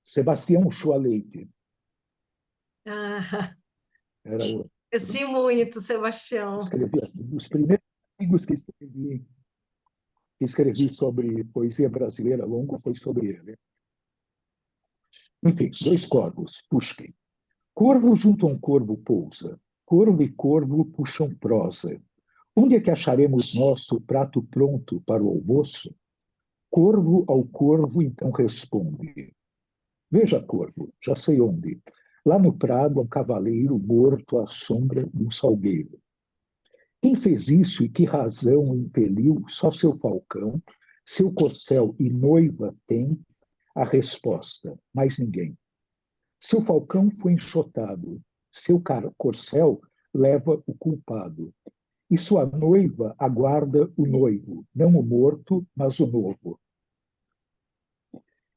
Sebastião Chua-Leite. Ah, Era o conheci muito, Sebastião. escrevi dos primeiros artigos que escrevi sobre poesia brasileira longo foi sobre ele. Enfim, dois corvos, Pushkin. Corvo junto a um corvo pousa, corvo e corvo puxam prosa. Onde é que acharemos nosso prato pronto para o almoço? Corvo ao corvo então responde: Veja, corvo, já sei onde. Lá no prado há um cavaleiro morto à sombra de um salgueiro. Quem fez isso e que razão o impeliu? Só seu falcão, seu corcel e noiva tem a resposta, mais ninguém. Seu falcão foi enxotado, seu corcel leva o culpado. E sua noiva aguarda o noivo, não o morto, mas o novo.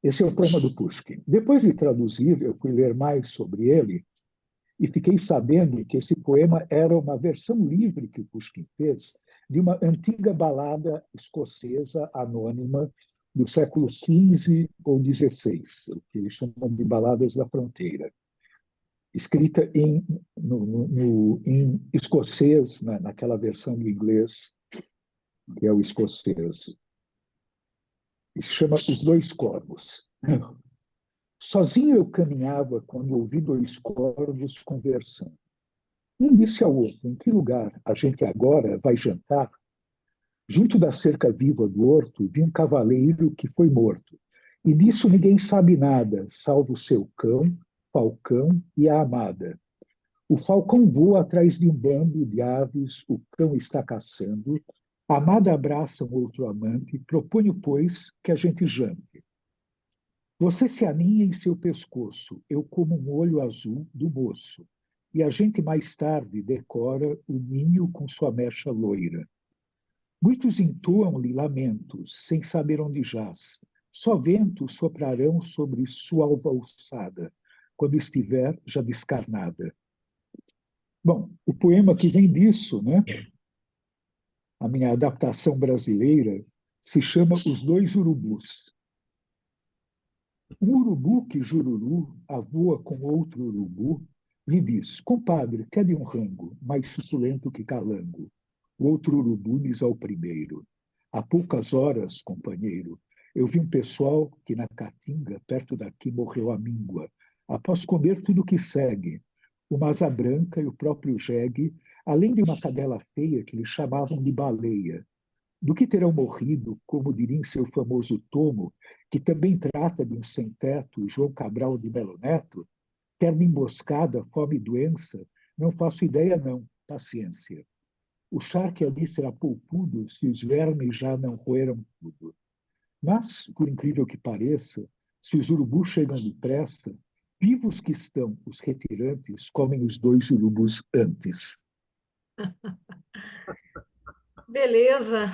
Esse é o poema do Pushkin. Depois de traduzir, eu fui ler mais sobre ele e fiquei sabendo que esse poema era uma versão livre que o Pushkin fez de uma antiga balada escocesa anônima do século XV ou XVI, o que eles chamam de Baladas da Fronteira, escrita em escocês, né, naquela versão do inglês, que é o escocês. E se chama Os Dois Corvos. Sozinho eu caminhava quando ouvi dois corvos conversando. Um disse ao outro: Em que lugar a gente agora vai jantar? Junto da cerca viva do horto, vi um cavaleiro que foi morto. E disso ninguém sabe nada, salvo seu cão, falcão e a amada. O falcão voa atrás de um bando de aves, o cão está caçando. A amada abraça um outro amante, proponho, pois, que a gente jante. Você se aninha em seu pescoço, eu como um olho azul do moço. E a gente mais tarde decora o ninho com sua mecha loira. Muitos entoam-lhe lamentos, sem saber onde jaz. Só ventos soprarão sobre sua alvalçada, quando estiver já descarnada. Bom, o poema que vem disso, né? A minha adaptação brasileira, se chama Os Dois Urubus. Um urubu que jururu avoa com outro urubu lhe diz: Compadre, quer de um rango mais suculento que calango? O outro urubu diz ao primeiro: Há poucas horas, companheiro, eu vi um pessoal que na caatinga, perto daqui, morreu à míngua, após comer tudo que segue, uma asa branca e o próprio jegue, além de uma cadela feia que lhe chamavam de baleia. Do que terão morrido, como diria em seu famoso tomo, que também trata de um sem-teto, João Cabral de Melo Neto, quer de emboscada, fome e doença, não faço ideia não, paciência. O charque ali será polpudo se os vermes já não roeram tudo. Mas, por incrível que pareça, se os urubus chegam depressa, vivos que estão os retirantes, comem os dois urubus antes. Beleza,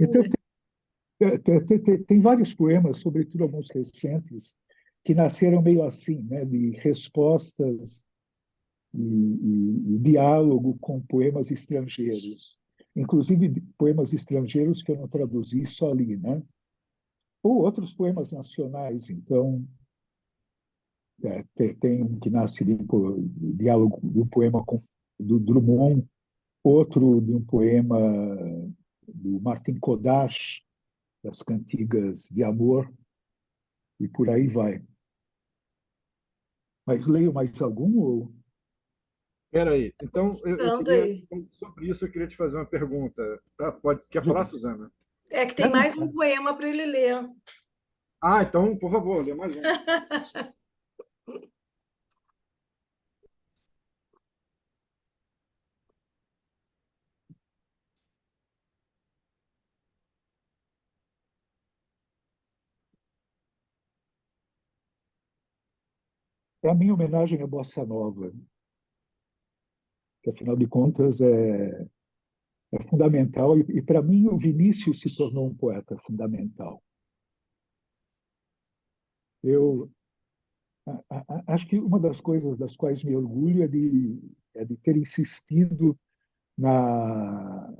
Então, maravilha. tem vários poemas, sobretudo alguns recentes, que nasceram meio assim, né, de respostas e diálogo com poemas estrangeiros. Inclusive poemas estrangeiros que eu não traduzi, só li, né? Ou outros poemas nacionais. Então, tem um que nasce de um diálogo, de um poema com do Drummond, outro de um poema do Martin Kodash, das Cantigas de Amor, e por aí vai. Mas leio mais algum? Ou... Espera aí. Então, eu Citando queria, aí. sobre isso, eu queria te fazer uma pergunta. Tá? Quer falar, Diga. Suzana? É que tem Não, não, mais um poema para ele ler. Ah, então, por favor, lê mais um. é a minha homenagem à Bossa Nova, que afinal de contas é fundamental, e para mim o Vinícius se tornou um poeta fundamental. Eu acho que uma das coisas das quais me orgulho é de ter insistido na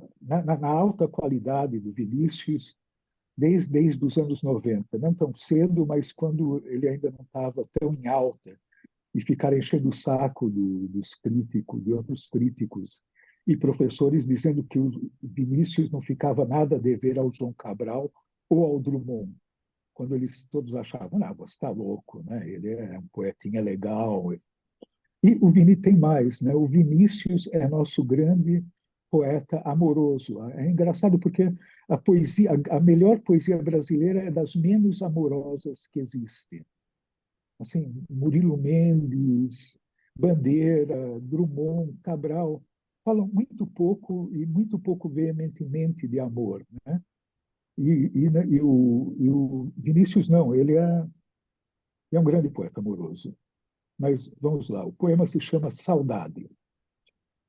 alta qualidade do Vinícius desde os anos 90. Não tão cedo, mas quando ele ainda não estava tão em alta, e ficar enchendo o saco dos críticos, de outros críticos e professores, dizendo que o Vinícius não ficava nada a dever ao João Cabral ou ao Drummond, quando eles todos achavam, não, você está louco, né? Ele é um poetinha legal. E o Vini tem mais, né? O Vinícius é nosso grande poeta amoroso. É engraçado porque a poesia, a melhor poesia brasileira é das menos amorosas que existe. Assim, Murilo Mendes, Bandeira, Drummond, Cabral falam muito pouco veementemente de amor, né? E o Vinícius não, ele é um grande poeta amoroso. Mas vamos lá, o poema se chama Saudade.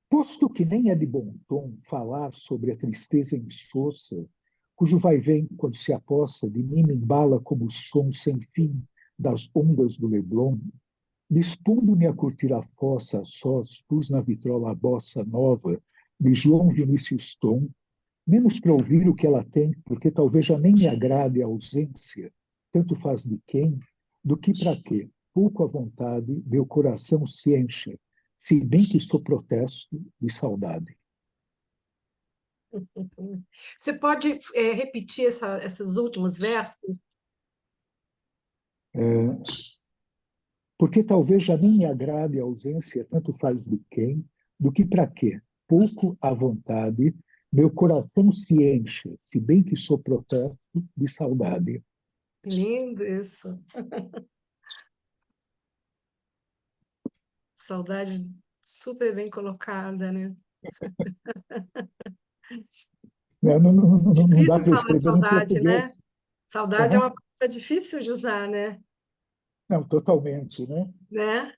Posto que nem é de bom tom falar sobre a tristeza insossa, cujo vai-vem, quando se apossa, de mim me embala como o som sem fim das ondas do Leblon, dispondo-me a curtir a fossa a sós, pus na vitrola a bossa nova de João Vinícius Tom, menos para ouvir o que ela tem, porque talvez já nem me agrade a ausência, tanto faz de quem, do que para quê. Pouco à vontade, meu coração se enche, se bem que sou protesto de saudade. Você pode repetir esses últimos versos? Porque talvez já nem me agrade a ausência, tanto faz de quem, do que para quê. Pouco à vontade, meu coração se enche, se bem que sou protesto de saudade. Lindo isso. Saudade super bem colocada, né? Não dá Difícil para falar escrever em saudade, né? português. Saudade é Uhum. uma palavra difícil de usar, né? Não, totalmente, né? Né?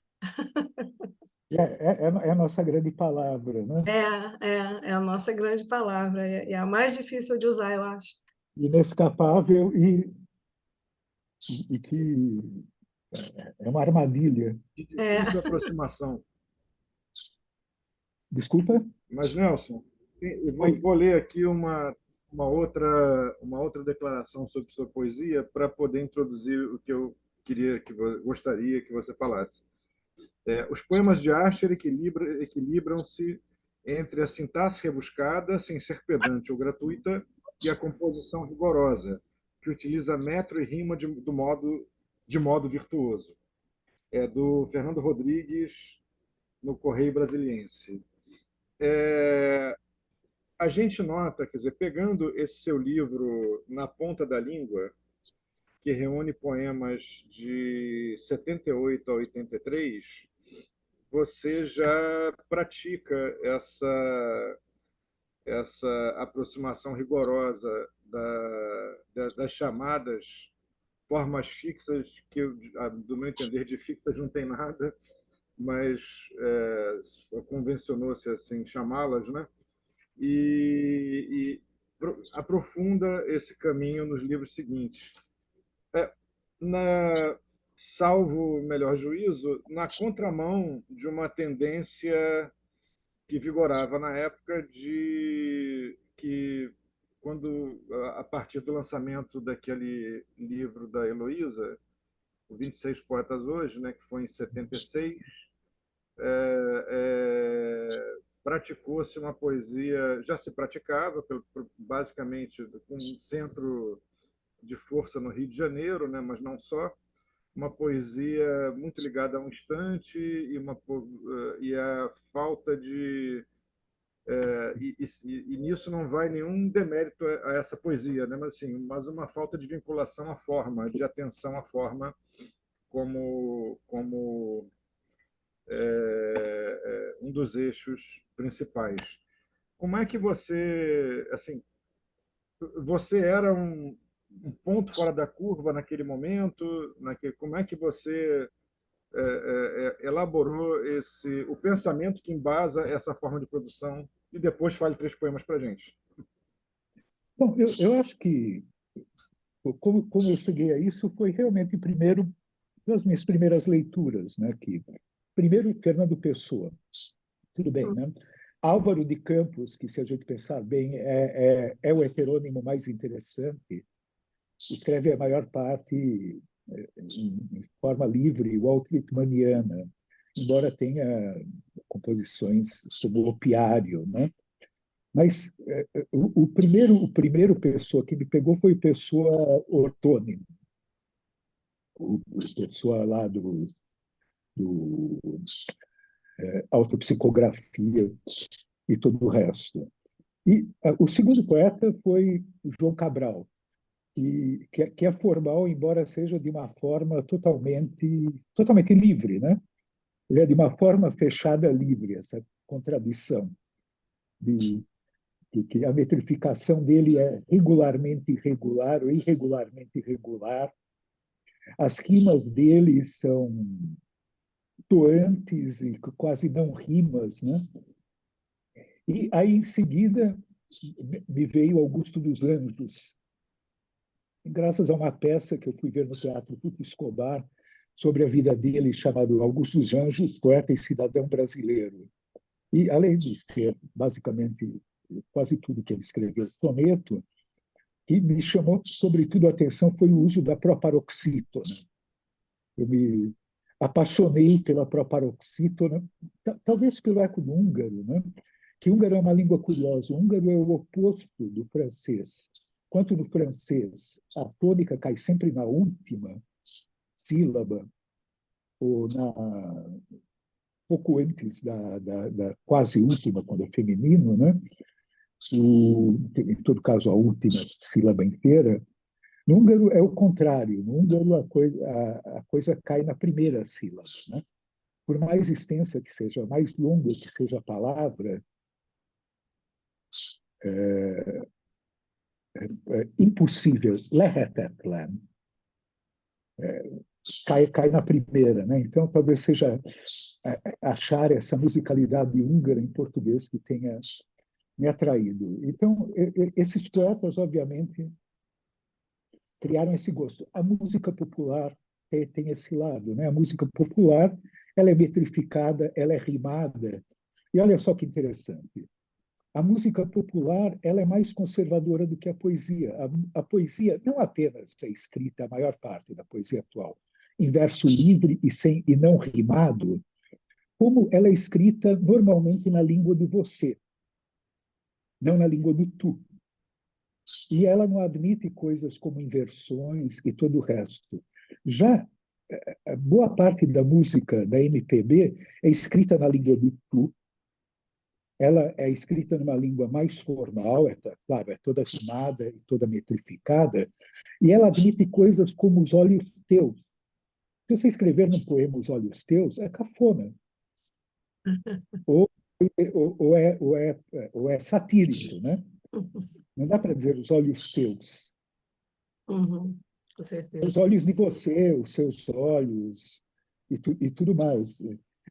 É a nossa grande palavra, né? É a nossa grande palavra, é a mais difícil de usar, eu acho. Inescapável e que é uma armadilha. De É. difícil aproximação. Desculpa? Mas, Nelson, eu Oi. vou ler aqui uma outra declaração sobre sua poesia para poder introduzir o que eu gostaria que você falasse. Os poemas de Asher equilibram-se entre a sintaxe rebuscada, sem ser pedante ou gratuita, e a composição rigorosa, que utiliza metro e rima de modo virtuoso. É do Fernando Rodrigues, no Correio Brasiliense. A gente nota, quer dizer, pegando esse seu livro na ponta da língua, que reúne poemas de 78 a 83, você já pratica essa aproximação rigorosa das chamadas formas fixas, que, do meu entender, de fixas não tem nada, mas convencionou-se assim chamá-las, né? E aprofunda esse caminho nos livros seguintes. É, na, salvo melhor juízo, na contramão de uma tendência que vigorava na época de que quando a partir do lançamento daquele livro da Heloísa, o 26 Poetas Hoje, né, que foi em 76, praticou-se uma poesia, já se praticava, basicamente, com um centro de força no Rio de Janeiro, né, mas não só, uma poesia muito ligada a um instante e a falta de e nisso não vai nenhum demérito a essa poesia, né? Mas uma falta de vinculação à forma, de atenção à forma como um dos eixos principais. Como é que você era um ponto fora da curva naquele momento? Como é que você elaborou o pensamento que embasa essa forma de produção? E depois fale 3 poemas para a gente. Bom, eu acho que como eu cheguei a isso foi realmente primeiro das minhas primeiras leituras, né? Que primeiro Fernando Pessoa, tudo bem, né? Álvaro de Campos, que se a gente pensar bem é o heterônimo mais interessante, escreve a maior parte em forma livre, Walt Whitmaniana, embora tenha composições sobre o opiário, né? Mas o primeiro Pessoa que me pegou foi o Pessoa ortônimo, o Pessoa lá do autopsicografia e todo o resto. E o segundo poeta foi João Cabral, que é formal, embora seja de uma forma totalmente livre, né? Ele é de uma forma fechada livre, essa contradição de que a metrificação dele é regularmente irregular ou irregularmente irregular. As rimas dele são toantes e quase não rimas, né? E aí, em seguida, me veio Augusto dos Anjos, graças a uma peça que eu fui ver no Teatro Tuto Escobar sobre a vida dele, chamado Augusto dos Anjos, poeta e cidadão brasileiro. E, além de ser, basicamente, quase tudo que ele escreveu soneto, que me chamou, sobretudo, a atenção foi o uso da proparoxítona. Eu me apaixonei pela proparoxítona, talvez pelo eco do húngaro, né? Que húngaro é uma língua curiosa. O húngaro é o oposto do francês. Enquanto no francês a tônica cai sempre na última sílaba, ou pouco antes da quase última, quando é feminino, né? Em todo caso, a última sílaba inteira. No húngaro é o contrário. No húngaro a coisa cai na primeira sílaba, né? Por mais extensa que seja, mais longa que seja a palavra, é impossível. Lehetetlen. Cai na primeira, né? Então, talvez seja achar essa musicalidade húngara em português que tenha me atraído. Então, esses poetas, obviamente, criaram esse gosto. A música popular tem esse lado, né? A música popular, ela é metrificada, ela é rimada. E olha só que interessante. A música popular, ela é mais conservadora do que a poesia. A poesia não apenas é escrita, a maior parte da poesia atual, em verso livre e não rimado, como ela é escrita normalmente na língua do você, não na língua do tu. E ela não admite coisas como inversões e todo o resto. Já boa parte da música da MPB é escrita na língua do tu, ela é escrita numa língua mais formal, claro, é toda rimada e toda metrificada, e ela admite coisas como os olhos teus. Se você escrever num poema os olhos teus, é cafona. Ou, ou é satírico, né? Não dá para dizer os olhos teus. Uhum, com certeza. Os olhos de você, os seus olhos e tudo mais.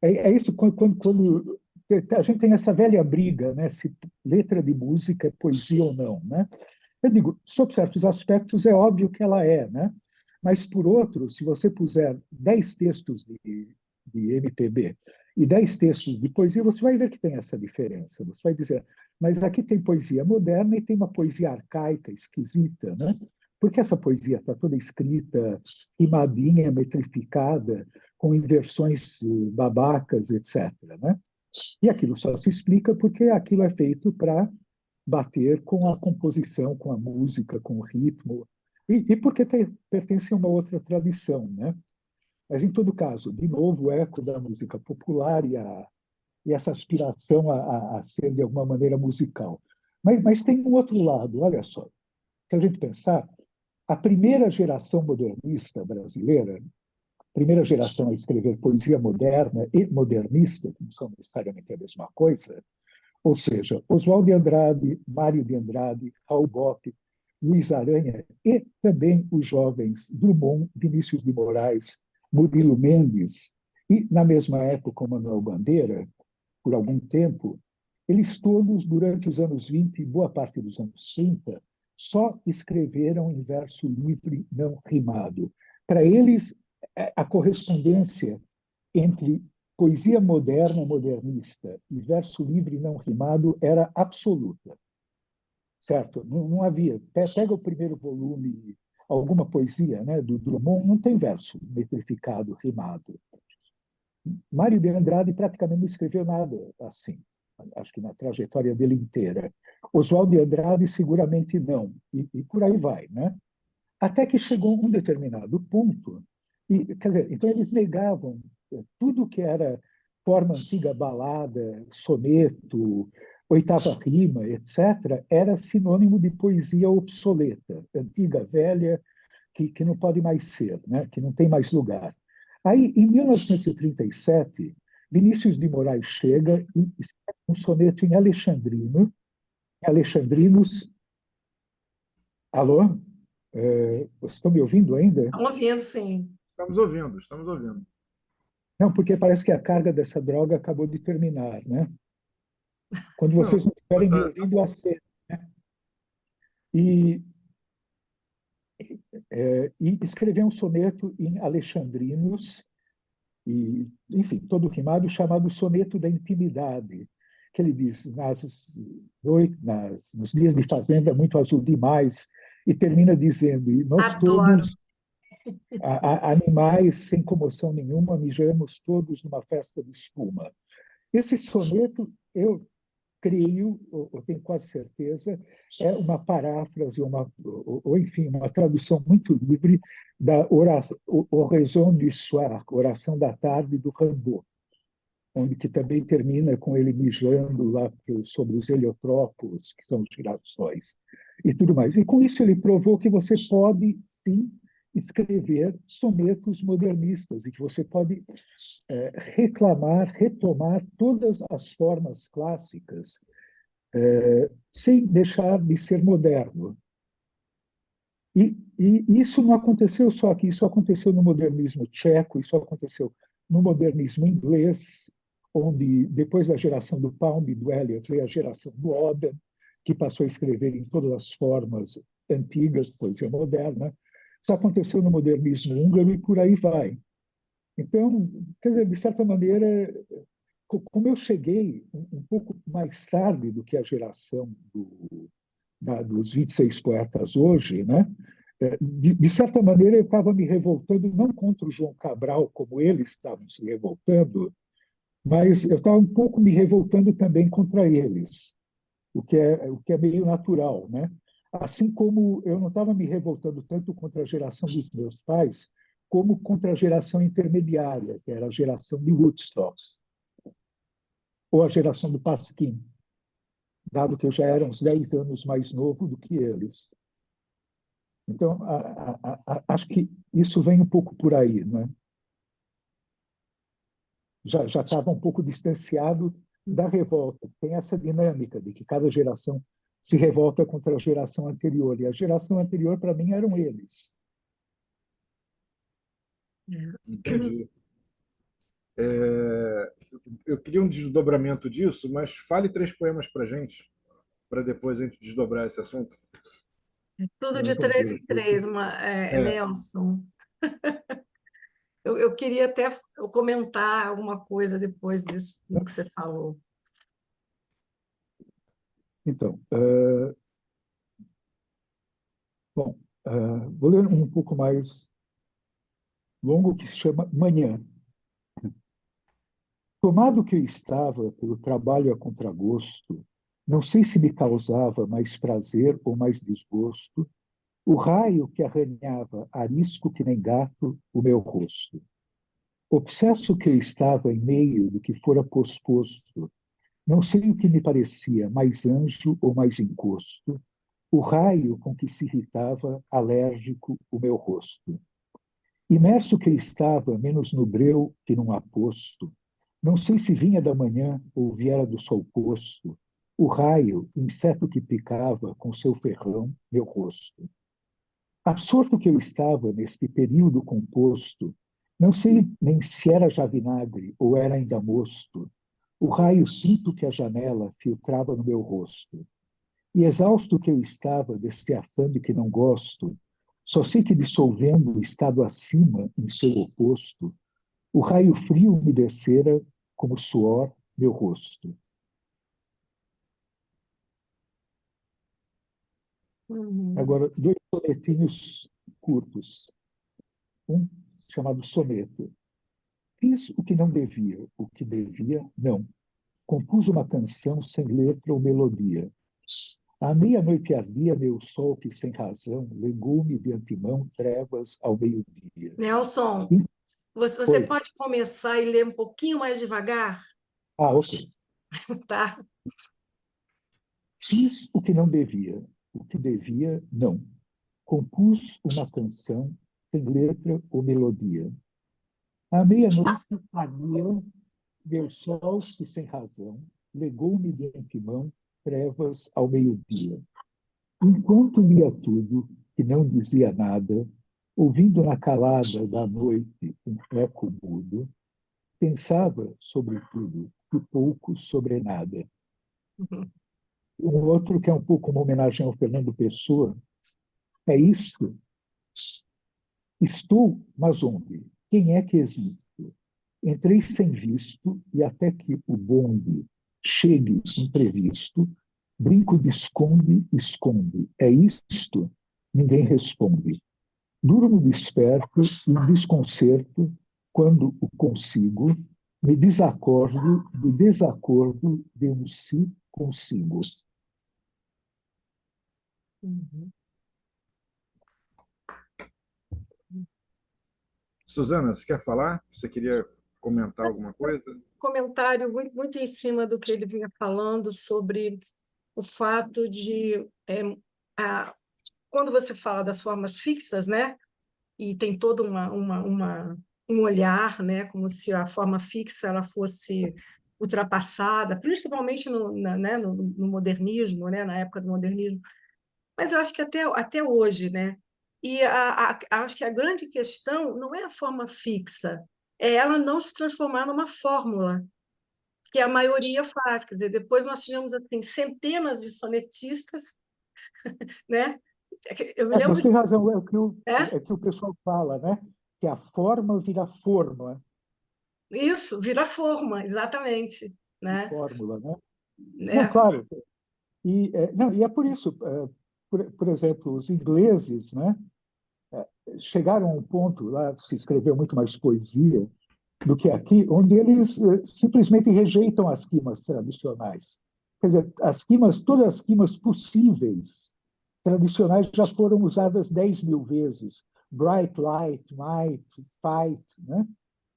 É isso quando a gente tem essa velha briga, né? Se letra de música é poesia ou não, né? Eu digo, sob certos aspectos é óbvio que ela é, né? Mas por outros, se você puser 10 textos de MPB e 10 textos de poesia, você vai ver que tem essa diferença. Você vai dizer, mas aqui tem poesia moderna e tem uma poesia arcaica, esquisita, né? Porque essa poesia está toda escrita, rimadinha, metrificada, com inversões babacas, etc., né? E aquilo só se explica porque aquilo é feito para bater com a composição, com a música, com o ritmo, e porque pertence a uma outra tradição, né? Mas, em todo caso, de novo, o eco da música popular e essa aspiração a ser, de alguma maneira, musical. Mas tem um outro lado, olha só. Se a gente pensar, a primeira geração modernista brasileira, a primeira geração a escrever poesia moderna e modernista, que não são necessariamente a mesma coisa, ou seja, Oswald de Andrade, Mário de Andrade, Raul Bopp, Luiz Aranha e também os jovens Drummond, Vinícius de Moraes, Murilo Mendes e, na mesma época, o Manuel Bandeira, por algum tempo, eles todos, durante os anos 20 e boa parte dos anos 30, só escreveram em verso livre não rimado. Para eles, a correspondência entre poesia moderna, modernista e verso livre não rimado era absoluta, certo? Não havia. Pega o primeiro volume, alguma poesia, né, do Drummond, não tem verso metrificado, rimado. Mário de Andrade praticamente não escreveu nada assim, acho que na trajetória dele inteira. Oswald de Andrade seguramente não, e por aí vai, né? Até que chegou um determinado ponto, e, quer dizer, então eles negavam tudo que era forma antiga, balada, soneto, oitava rima, etc., era sinônimo de poesia obsoleta, antiga, velha, que não pode mais ser, né? Que não tem mais lugar. Aí, em 1937, Vinícius de Moraes chega e escreve um soneto em alexandrino, alexandrinos. Alô? Vocês estão me ouvindo ainda? Estão ouvindo, sim. Estamos ouvindo, estamos ouvindo. Não, porque parece que a carga dessa droga acabou de terminar, né? Quando Não, vocês não estiverem me tá, ouvindo, acenda. E, e escreveu um soneto em alexandrinos, e, enfim, todo rimado, chamado Soneto da Intimidade, que ele diz, nos dias de fazenda, muito azul demais, e termina dizendo, e nós Adoro. todos, animais sem comoção nenhuma, mijamos todos numa festa de espuma. Esse soneto, eu creio, ou tenho quase certeza, é uma paráfrase, ou enfim, uma tradução muito livre da Oraison du Soir, Oração da Tarde, do Rimbaud, onde que também termina com ele mijando lá sobre os heliotrópicos, que são os girassóis, e tudo mais. E com isso ele provou que você pode, sim, escrever sonetos modernistas e que você pode reclamar, retomar todas as formas clássicas sem deixar de ser moderno. E isso não aconteceu só aqui, isso aconteceu no modernismo tcheco, isso aconteceu no modernismo inglês, onde, depois da geração do Pound e do Eliot, veio a geração do Auden, que passou a escrever em todas as formas antigas, poesia moderna. Isso aconteceu no modernismo húngaro e por aí vai. Então, quer dizer, de certa maneira, como eu cheguei um pouco mais tarde do que a geração dos 26 poetas hoje, né? De certa maneira, eu estava me revoltando não contra o João Cabral, como eles estavam se revoltando, mas eu estava um pouco me revoltando também contra eles, o que é meio natural, né? Assim como eu não estava me revoltando tanto contra a geração dos meus pais, como contra a geração intermediária, que era a geração de Woodstock, ou a geração do Pasquim, dado que eu já era uns 10 anos mais novo do que eles. Então, acho que isso vem um pouco por aí, né? Já estava um pouco distanciado da revolta. Tem essa dinâmica de que cada geração se revolta contra a geração anterior. E a geração anterior, para mim, eram eles. entendi. Eu queria um desdobramento disso, mas fale 3 poemas para gente, para depois a gente desdobrar esse assunto. Tudo de Vamos três ver em aqui. três, É, Nelson. Eu queria até comentar alguma coisa depois disso tudo que você falou. Então, bom, vou ler um pouco mais longo, que se chama Manhã. Tomado que eu estava pelo trabalho a contragosto, não sei se me causava mais prazer ou mais desgosto, o raio que arranhava, arisco que nem gato, o meu rosto. Obsesso que eu estava em meio do que fora posposto, não sei o que me parecia, mais anjo ou mais encosto, o raio com que se irritava, alérgico, o meu rosto. Imerso que eu estava, menos no breu que num aposto, não sei se vinha da manhã ou viera do sol posto, o raio, inseto que picava com seu ferrão meu rosto. Absorto que eu estava neste período composto, não sei nem se era já vinagre ou era ainda mosto, o raio cinto que a janela filtrava no meu rosto. E exausto que eu estava deste afã de que não gosto, só sei que dissolvendo o estado acima em seu oposto, o raio frio me descera como suor meu rosto. Uhum. Agora, dois sonetinhos curtos. Um chamado soneto. Fiz o que não devia, o que devia, não. Compus uma canção sem letra ou melodia. À meia-noite ardia meu sol que, sem razão, legou-me de antemão trevas ao meio-dia. Nelson, E você foi. pode começar e ler um pouquinho mais devagar, Ah, ok. tá? Fiz o que não devia, o que devia, não. Compus uma canção sem letra ou melodia. À meia-noite ardia meu sol que, sem razão, legou-me de antemão trevas ao meio-dia. Enquanto lia tudo, que não dizia nada, ouvindo na calada da noite um eco mudo, pensava sobre tudo e pouco sobre nada. Uhum. Um outro que é um pouco uma homenagem ao Fernando Pessoa é isto. Estou, mas onde? Quem é que existe? Entrei sem visto e até que o bonde chegue imprevisto, brinco de esconde, esconde. É isto? Ninguém responde. Durmo desperto em desconcerto quando o consigo, me desacordo do desacordo de um si consigo. Uhum. Suzana, você quer falar? Você queria comentar alguma coisa? Comentário muito em cima do que ele vinha falando sobre o fato de, a, quando você fala das formas fixas, né? E tem todo um olhar, né? Como se a forma fixa ela fosse ultrapassada, principalmente né? No modernismo, né? Na época do modernismo. Mas eu acho que até hoje, né? E acho que a grande questão não é a forma fixa, é ela não se transformar numa fórmula, que a maioria faz. Quer dizer, depois nós tivemos assim, centenas de sonetistas, né? Eu me lembro Mas tem razão, é, é que o pessoal fala, né? Que a forma vira forma, isso, vira forma, exatamente, né? fórmula, né? Não, Né? claro. E, não, e é por isso, por exemplo, os ingleses, né? Chegaram a um ponto, lá se escreveu muito mais poesia do que aqui, onde eles simplesmente rejeitam as quimas tradicionais. Quer dizer, todas as quimas possíveis tradicionais já foram usadas 10.000 vezes. Bright light, might, fight, né?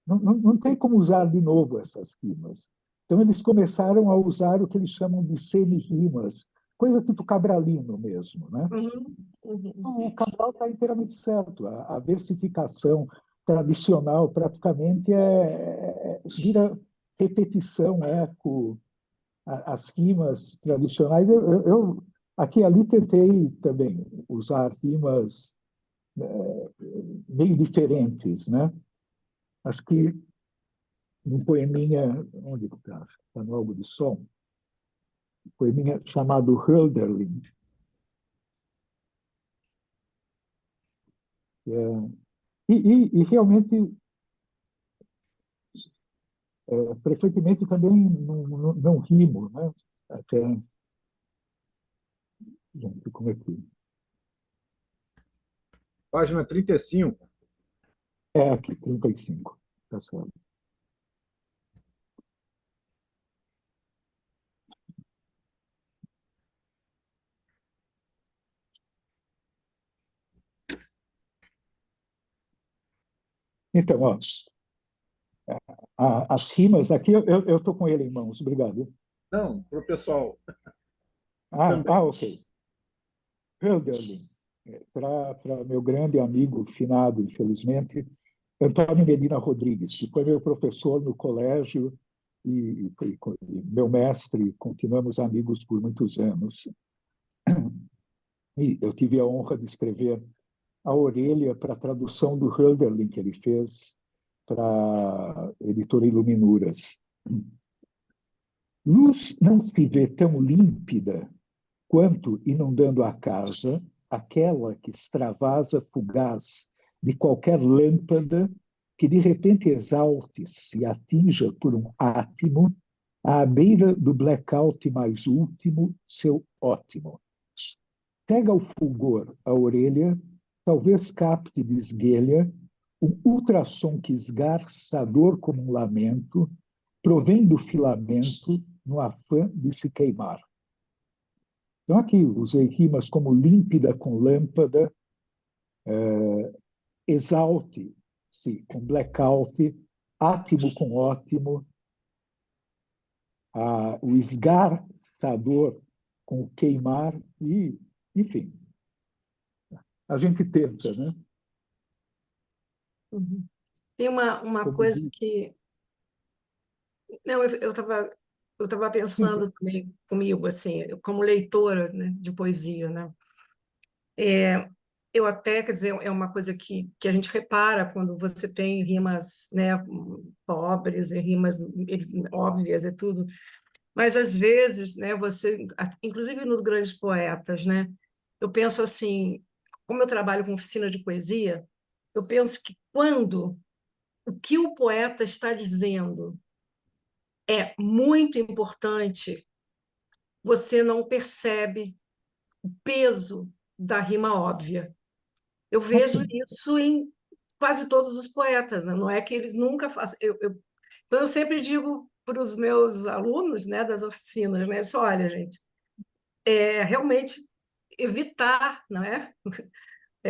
Não tem como usar de novo essas rimas. Então, eles começaram a usar o que eles chamam de semi-rimas, coisa tipo cabralino mesmo, né? Uhum, uhum, O Cabral está inteiramente certo. A versificação tradicional praticamente vira repetição, eco, as rimas tradicionais. Eu aqui e ali tentei também usar rimas meio diferentes, né? Acho que um poeminha, onde está? Está no Algo de Som, um poeminha chamado Hölderlin. E realmente, frequentemente também não rimo, né? Até, gente, como é que... Página 35. É aqui, 35, tá certo. Então, ó, as rimas aqui, eu estou com ele em mãos, obrigado. Não, para o pessoal Ah, também. ok. Hölderlin, para meu grande amigo, finado, infelizmente, Antônio Medina Rodrigues, que foi meu professor no colégio e meu mestre, continuamos amigos por muitos anos. E eu tive a honra de escrever a orelha para a tradução do Hölderlin que ele fez para a editora Iluminuras. Luz não se vê tão límpida quanto, inundando a casa, aquela que extravasa fugaz de qualquer lâmpada que de repente exalte-se e atinja por um átimo à beira do blackout mais último seu ótimo. Cega ao fulgor a orelha, talvez capte de esguelha um ultrassom que esgarçador como um lamento, provém do filamento no afã de se queimar. Então, aqui usei rimas como límpida com lâmpada, exalte-se com blackout, átimo com ótimo, o esgarçador com o queimar, e, enfim, a gente tenta, né? Uhum. Tem uma Como coisa diz, que... Não, eu tava sim, sim. pensando também comigo, assim, como leitora, né, de poesia, né? É, eu até, quer dizer, é uma coisa que a gente repara quando você tem rimas, né, pobres e rimas óbvias e tudo, mas às vezes, né, você, inclusive nos grandes poetas, né, eu penso assim, como eu trabalho com oficina de poesia, eu penso que quando o que o poeta está dizendo é muito importante, você não percebe o peso da rima óbvia. Eu vejo Assim, isso em quase todos os poetas, né? Não é que eles nunca façam. Então, eu sempre digo para os meus alunos, né, das oficinas, né, só, olha, gente, realmente evitar, não é?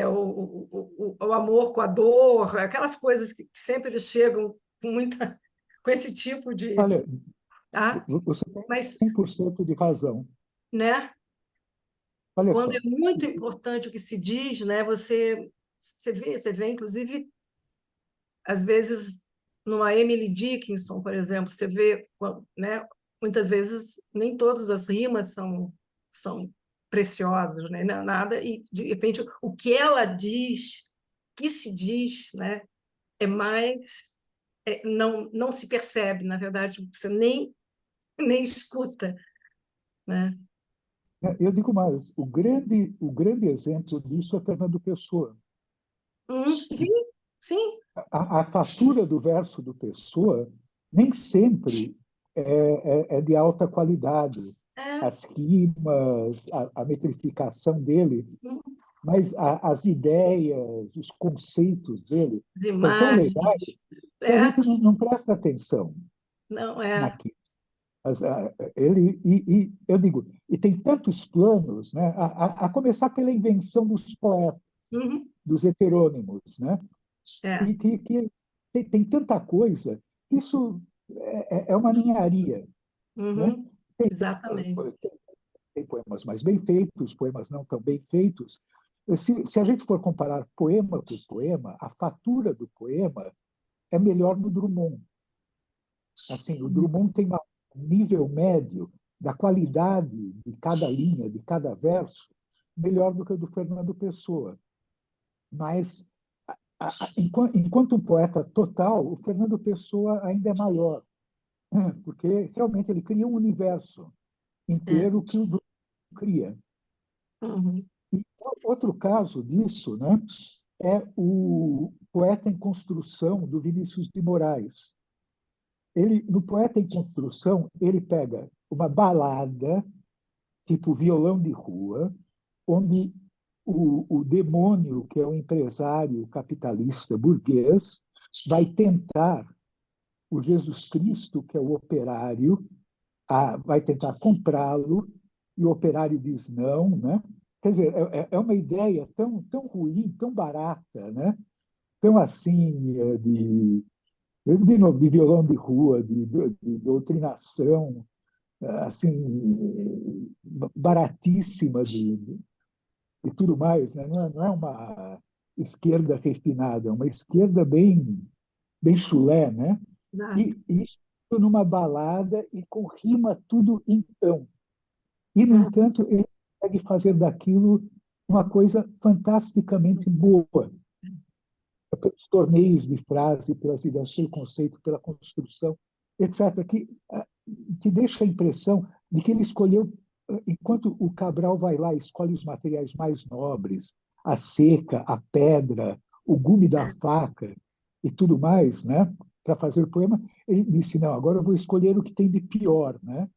O amor com a dor, aquelas coisas que sempre eles chegam com muita, com esse tipo de, olha, ah, você tem mas, 100% de razão. né? Olha Quando é só, muito importante o que se diz, né? Você vê, inclusive, às vezes, numa Emily Dickinson, por exemplo, você vê, né? Muitas vezes nem todas as rimas são preciosas, né? Nada, e de repente o que ela diz, o que se diz, né? É mais, não se percebe, na verdade, você nem escuta, né? eu digo mais, o grande exemplo disso é Fernando Pessoa. Sim, sim, A fatura do verso do Pessoa nem sempre é de alta qualidade. é, As rimas, a metrificação dele, mas as ideias, os conceitos dele de são tão legais imagens, que a gente é, não presta atenção não é. naquilo. E eu digo, e tem tantos planos, né? A começar pela invenção dos poetas, Uhum, dos heterônimos, né? é, Que tem tanta coisa, isso é uma ninharia, né? uhum, Tem, exatamente. tem poemas mais bem feitos, poemas não tão bem feitos. Se a gente for comparar poema por poema, a fatura do poema é melhor no Drummond. Assim, o Drummond tem um nível médio da qualidade de cada linha, de cada verso, melhor do que o do Fernando Pessoa. Mas, enquanto um poeta total, o Fernando Pessoa ainda é maior, porque realmente ele cria um universo É, inteiro que o Drummond cria. uhum, E outro caso disso, né, é o Poeta em Construção, do Vinícius de Moraes. No Poeta em Construção, ele pega uma balada, tipo violão de rua, onde o demônio, que é o empresário capitalista burguês, vai tentar o Jesus Cristo, que é o operário, vai tentar comprá-lo, e o operário diz não, né? Quer dizer, é uma ideia tão ruim, tão barata, né? tão assim de novo, de violão de rua, de doutrinação, assim, baratíssima e tudo mais, né? Não é uma esquerda refinada, é uma esquerda bem chulé, né? Exato. E isso numa balada e com rima tudo então. E, no entanto, ele consegue fazer daquilo uma coisa fantasticamente boa, pelos torneios de frase, pelas ideias, pelo conceito, pela construção, etc., que te deixa a impressão de que ele escolheu, enquanto o Cabral vai lá e escolhe os materiais mais nobres, a seca, a pedra, o gume da faca e tudo mais, né, para fazer o poema, ele disse, não, agora eu vou escolher o que tem de pior, né?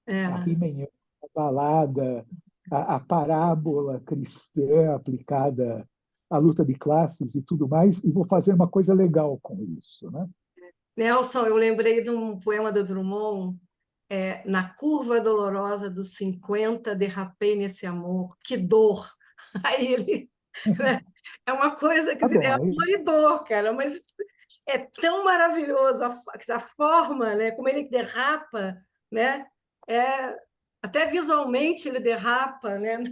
A É. rima em a balada, a parábola cristã aplicada à luta de classes e tudo mais, e vou fazer uma coisa legal com isso, né? Nelson, eu lembrei de um poema do Drummond, Na curva dolorosa dos 50, derrapei nesse amor, que dor. Aí ele, né, é uma coisa, quer Tá dizer, bom, é aí, amor e dor, cara, mas é tão maravilhoso a forma, né, como ele derrapa, né, é, até visualmente ele derrapa, né?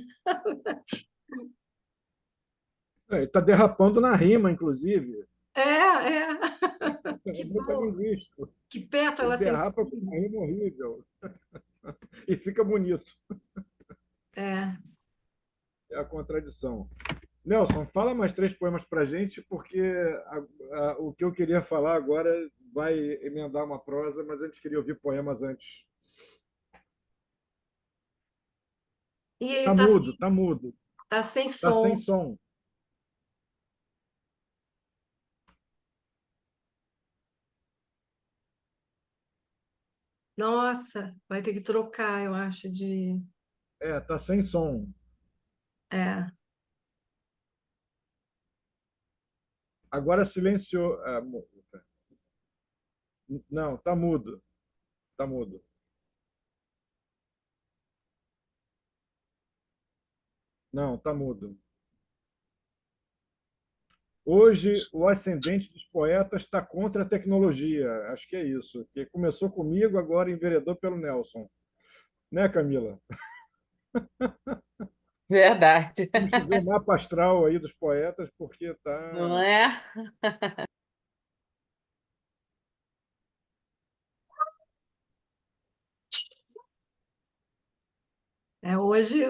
Ele está derrapando na rima, inclusive. Que É dor, metalinguístico. que Ele pétala derrapa com sensível. uma rima horrível e fica bonito. É. É a contradição. Nelson, fala mais três poemas para a gente, porque o que eu queria falar agora vai emendar uma prosa, mas a gente queria ouvir poemas antes. E ele Tá mudo, tá mudo, tá sem tá sem som. som. Nossa, vai ter que trocar, eu acho, de. É, tá sem som. É. Agora silenciou. Não, tá mudo, tá mudo. Não, tá mudo. Hoje, o ascendente dos poetas está contra a tecnologia. Acho que é isso. Que começou comigo, agora enveredou pelo Nelson. Né, Camila? Verdade. Temos que ver o mapa astral aí dos poetas, porque Não tá. é? Hoje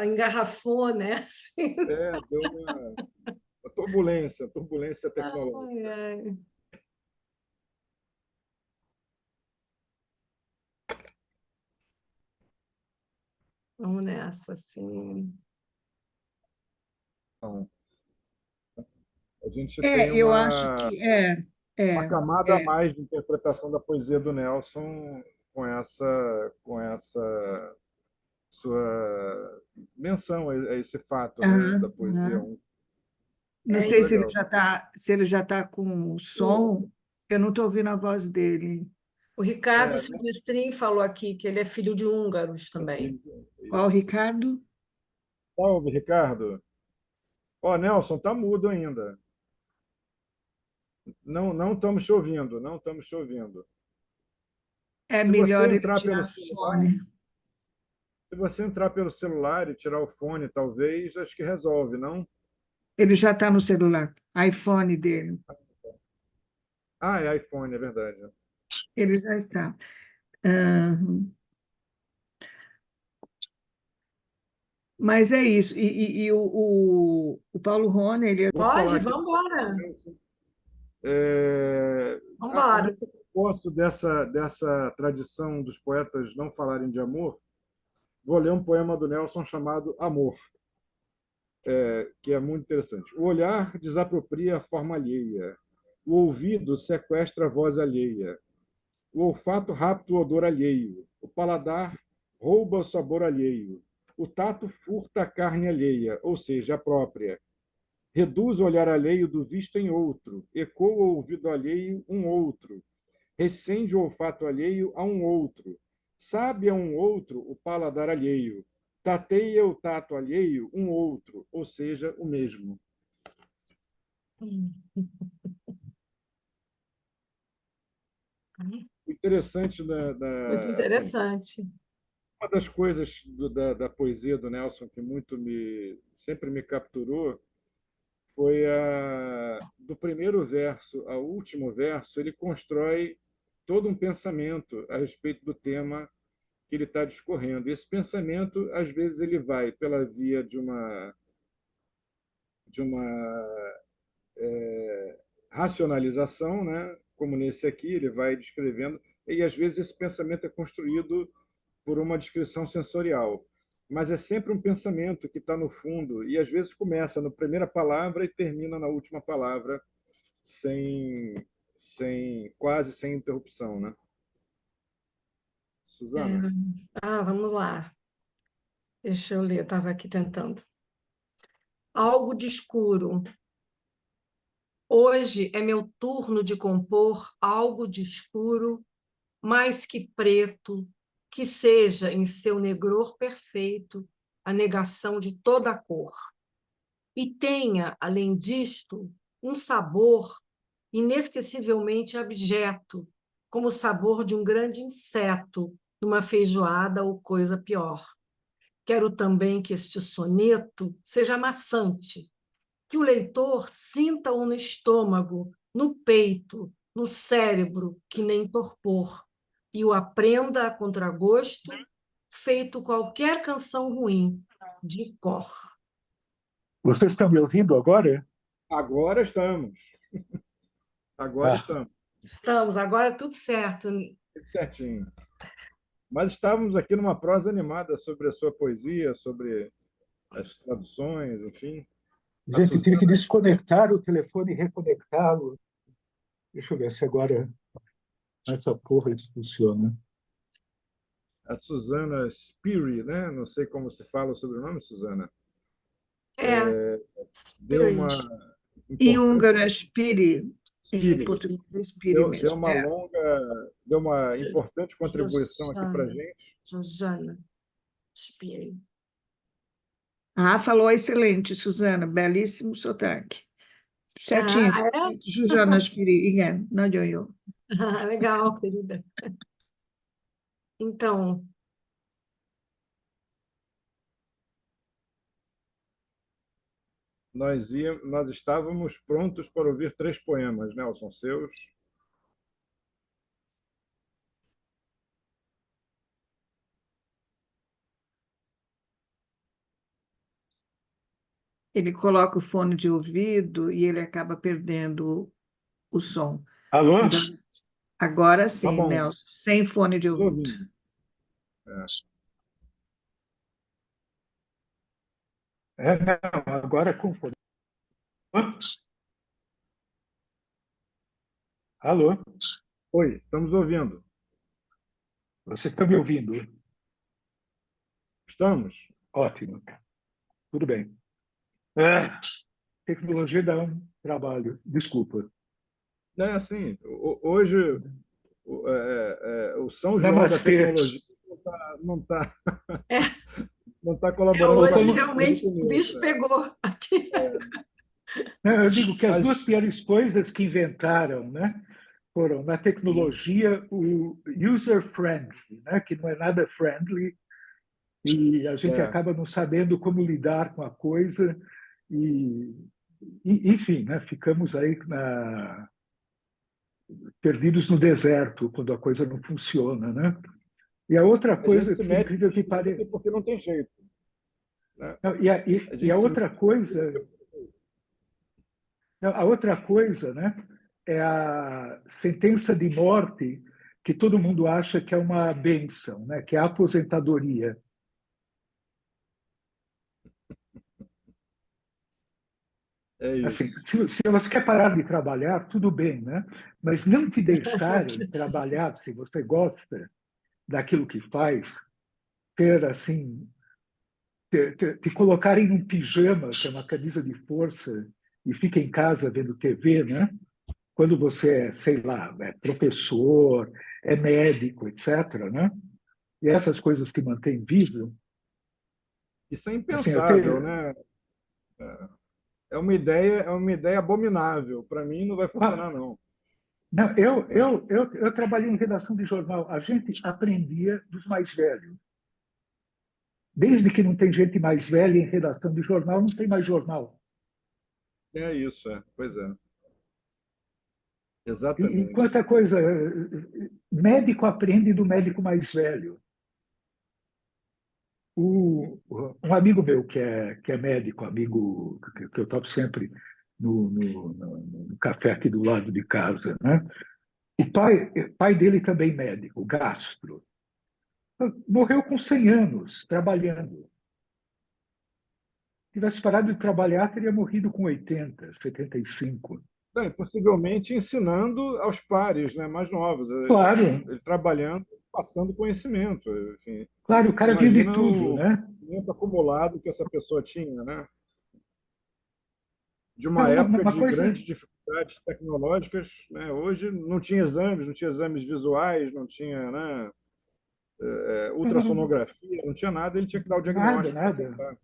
engarrafou, né? Assim. Deu uma turbulência, turbulência Ai, tecnológica. ai. Vamos nessa, assim. Então, a gente tem Eu acho que uma é, camada a é. mais de interpretação da poesia do Nelson com essa sua menção a esse fato, né, da Aham, poesia. aham. Não É, sei Muito se ele legal. já está, se ele já está com o som. Eu não estou ouvindo a voz dele. o Ricardo Né, Silvestrin falou aqui que ele é filho de húngaros também. Qual, isso. Ricardo? Salve, Ricardo. Ó, Nelson, tá mudo ainda. Não estamos te ouvindo, não estamos te ouvindo. É Se você melhor ele entrar pelo tirar celular, fone. se você entrar pelo celular e tirar o fone, talvez, acho que resolve, não? Ele já está no celular, iPhone dele. Ah, é iPhone, é verdade. Ele já está. Aham. Mas é isso. E o Paulo Rony, ele Vamos falar Pode? aqui. Vamos embora. É, Vamos a embora. muito propósito dessa tradição dos poetas não falarem de amor, vou ler um poema do Nelson chamado Amor, que é muito interessante. O olhar desapropria a forma alheia, o ouvido sequestra a voz alheia, o olfato rapta o odor alheio, o paladar rouba o sabor alheio, o tato furta a carne alheia, ou seja, a própria. Reduz o olhar alheio do visto em outro, ecoa o ouvido alheio um outro, recende o olfato alheio a um outro, sabe a um outro o paladar alheio, tateia o tato alheio um outro, ou seja, o mesmo. Hum. O interessante Muito assim, interessante. uma das coisas da poesia do Nelson que sempre me capturou foi do primeiro verso ao último verso, ele constrói todo um pensamento a respeito do tema que ele está discorrendo. E esse pensamento, às vezes, ele vai pela via de uma racionalização, né? Como nesse aqui, ele vai descrevendo, e às vezes esse pensamento é construído por uma descrição sensorial. Mas é sempre um pensamento que está no fundo, e às vezes começa na primeira palavra e termina na última palavra, quase sem interrupção, né? É. Suzana? Vamos lá. Deixa eu ler, eu estava aqui tentando. Algo de escuro. Hoje é meu turno de compor algo de escuro, mais que preto, que seja em seu negror perfeito a negação de toda a cor. E tenha, além disto, um sabor inesquecivelmente abjeto, como o sabor de um grande inseto numa feijoada ou coisa pior. Quero também que este soneto seja maçante, que o leitor sinta-o no estômago, no peito, no cérebro, que nem torpor, e o aprenda a contragosto, feito qualquer canção ruim, de cor. Vocês estão me ouvindo agora? Agora estamos. Agora Ah, estamos. Estamos, agora tudo certo. Tudo certinho. Mas estávamos aqui numa prosa animada sobre a sua poesia, sobre as traduções, enfim. A gente, eu tive que Suzana, desconectar o telefone e reconectá-lo. Deixa eu ver se agora essa porra isso funciona. a Suzana Spiri, né? Não sei como se fala o sobrenome, Suzana. É, Deu uma Spirit. Em importante. húngaro é Spiri, em Spiri. português é Spiri mesmo. Deu uma importante contribuição aqui para a Josana, gente. Josana Spirit. Ah, falou excelente, Suzana, belíssimo sotaque. Certinho, Ah, Suzana Spiri, igen, nagyon jó. legal, querida. Então, Nós estávamos prontos para ouvir 3 poemas, Nelson, seus. Ele coloca o fone de ouvido e ele acaba perdendo o som. Alô? Então, agora Tá sim, bom, Nelson, sem fone de estou ouvido. ouvindo. Não, agora com fone. Alô? Oi, estamos ouvindo. Vocês estão me ouvindo? Estamos? Ótimo. Tudo bem. Ah, tecnologia dá um trabalho. Desculpa. É assim, hoje o São João da Namastê. tecnologia não tá, é, não tá colaborando com a hoje gente desde o realmente o começo. bicho pegou aqui. Não, eu digo que as duas Mas, piores coisas que inventaram, né, foram na tecnologia o user-friendly, né, que não é nada friendly, e a gente é, acaba não sabendo como lidar com a coisa, e enfim, né, ficamos aí perdidos no deserto quando a coisa não funciona, né? E a outra a gente coisa, se por mete incrível que nesse limbo pareça, porque não tem jeito. Né? A e gente a se mete outra coisa, a outra coisa, né, é a sentença de morte que todo mundo acha que é uma benção, né, que é a aposentadoria. é Assim, isso. se você quer parar de trabalhar, tudo bem, né? Mas não te deixarem trabalhar se você gosta daquilo que faz, ter assim, te colocarem num pijama, que é uma camisa de força, e fica em casa vendo TV, né? Quando você é, sei lá, é professor, é médico, etc., né? E essas coisas que mantêm vivo, Isso é assim, eu impensável, tenho, né? é uma ideia abominável. Para mim, não vai funcionar, não. Não, eu trabalhei em redação de jornal. A gente aprendia dos mais velhos. Desde que não tem gente mais velha em redação de jornal, não tem mais jornal. É isso, é. Pois é. E Exatamente. quanta coisa, médico aprende do médico mais velho. Um amigo meu que é médico, amigo que eu topo sempre no café aqui do lado de casa, né? O pai dele também médico, gastro. Morreu com 100 anos, trabalhando. Se tivesse parado de trabalhar, teria morrido com 80, 75. Não, e possivelmente ensinando aos pares, né, mais novos, Claro, ele trabalhando, passando conhecimento. Enfim, claro, o cara viu de imagina tudo, o né? conhecimento acumulado que essa pessoa tinha, né? De É uma época uma de coisa. grandes dificuldades tecnológicas, né? Hoje não tinha exames visuais, não tinha, né, ultrassonografia, não tinha nada, ele tinha que dar o Nada, diagnóstico para nada. contar, né?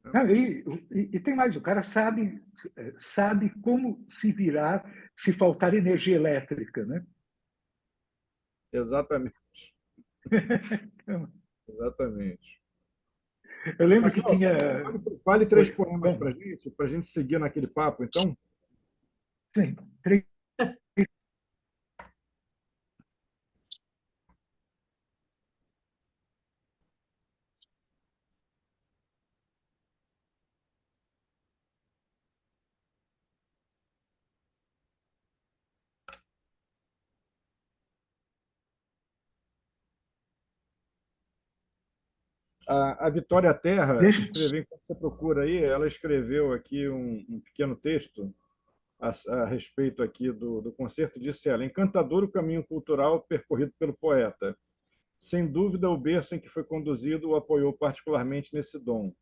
Não, e tem mais, o cara sabe como se virar se faltar energia elétrica, né? Exatamente, Então, exatamente. eu lembro Mas, que tinha. Nelson, fale três Oi, poemas bom, para a gente seguir naquele papo, então. sim, três. A Vitória Terra Deixa, escreveu, enquanto você procura aí, ela escreveu aqui um pequeno texto a respeito aqui do concerto. Disse ela: encantador o caminho cultural percorrido pelo poeta. Sem dúvida, o berço em que foi conduzido o apoiou particularmente nesse dom.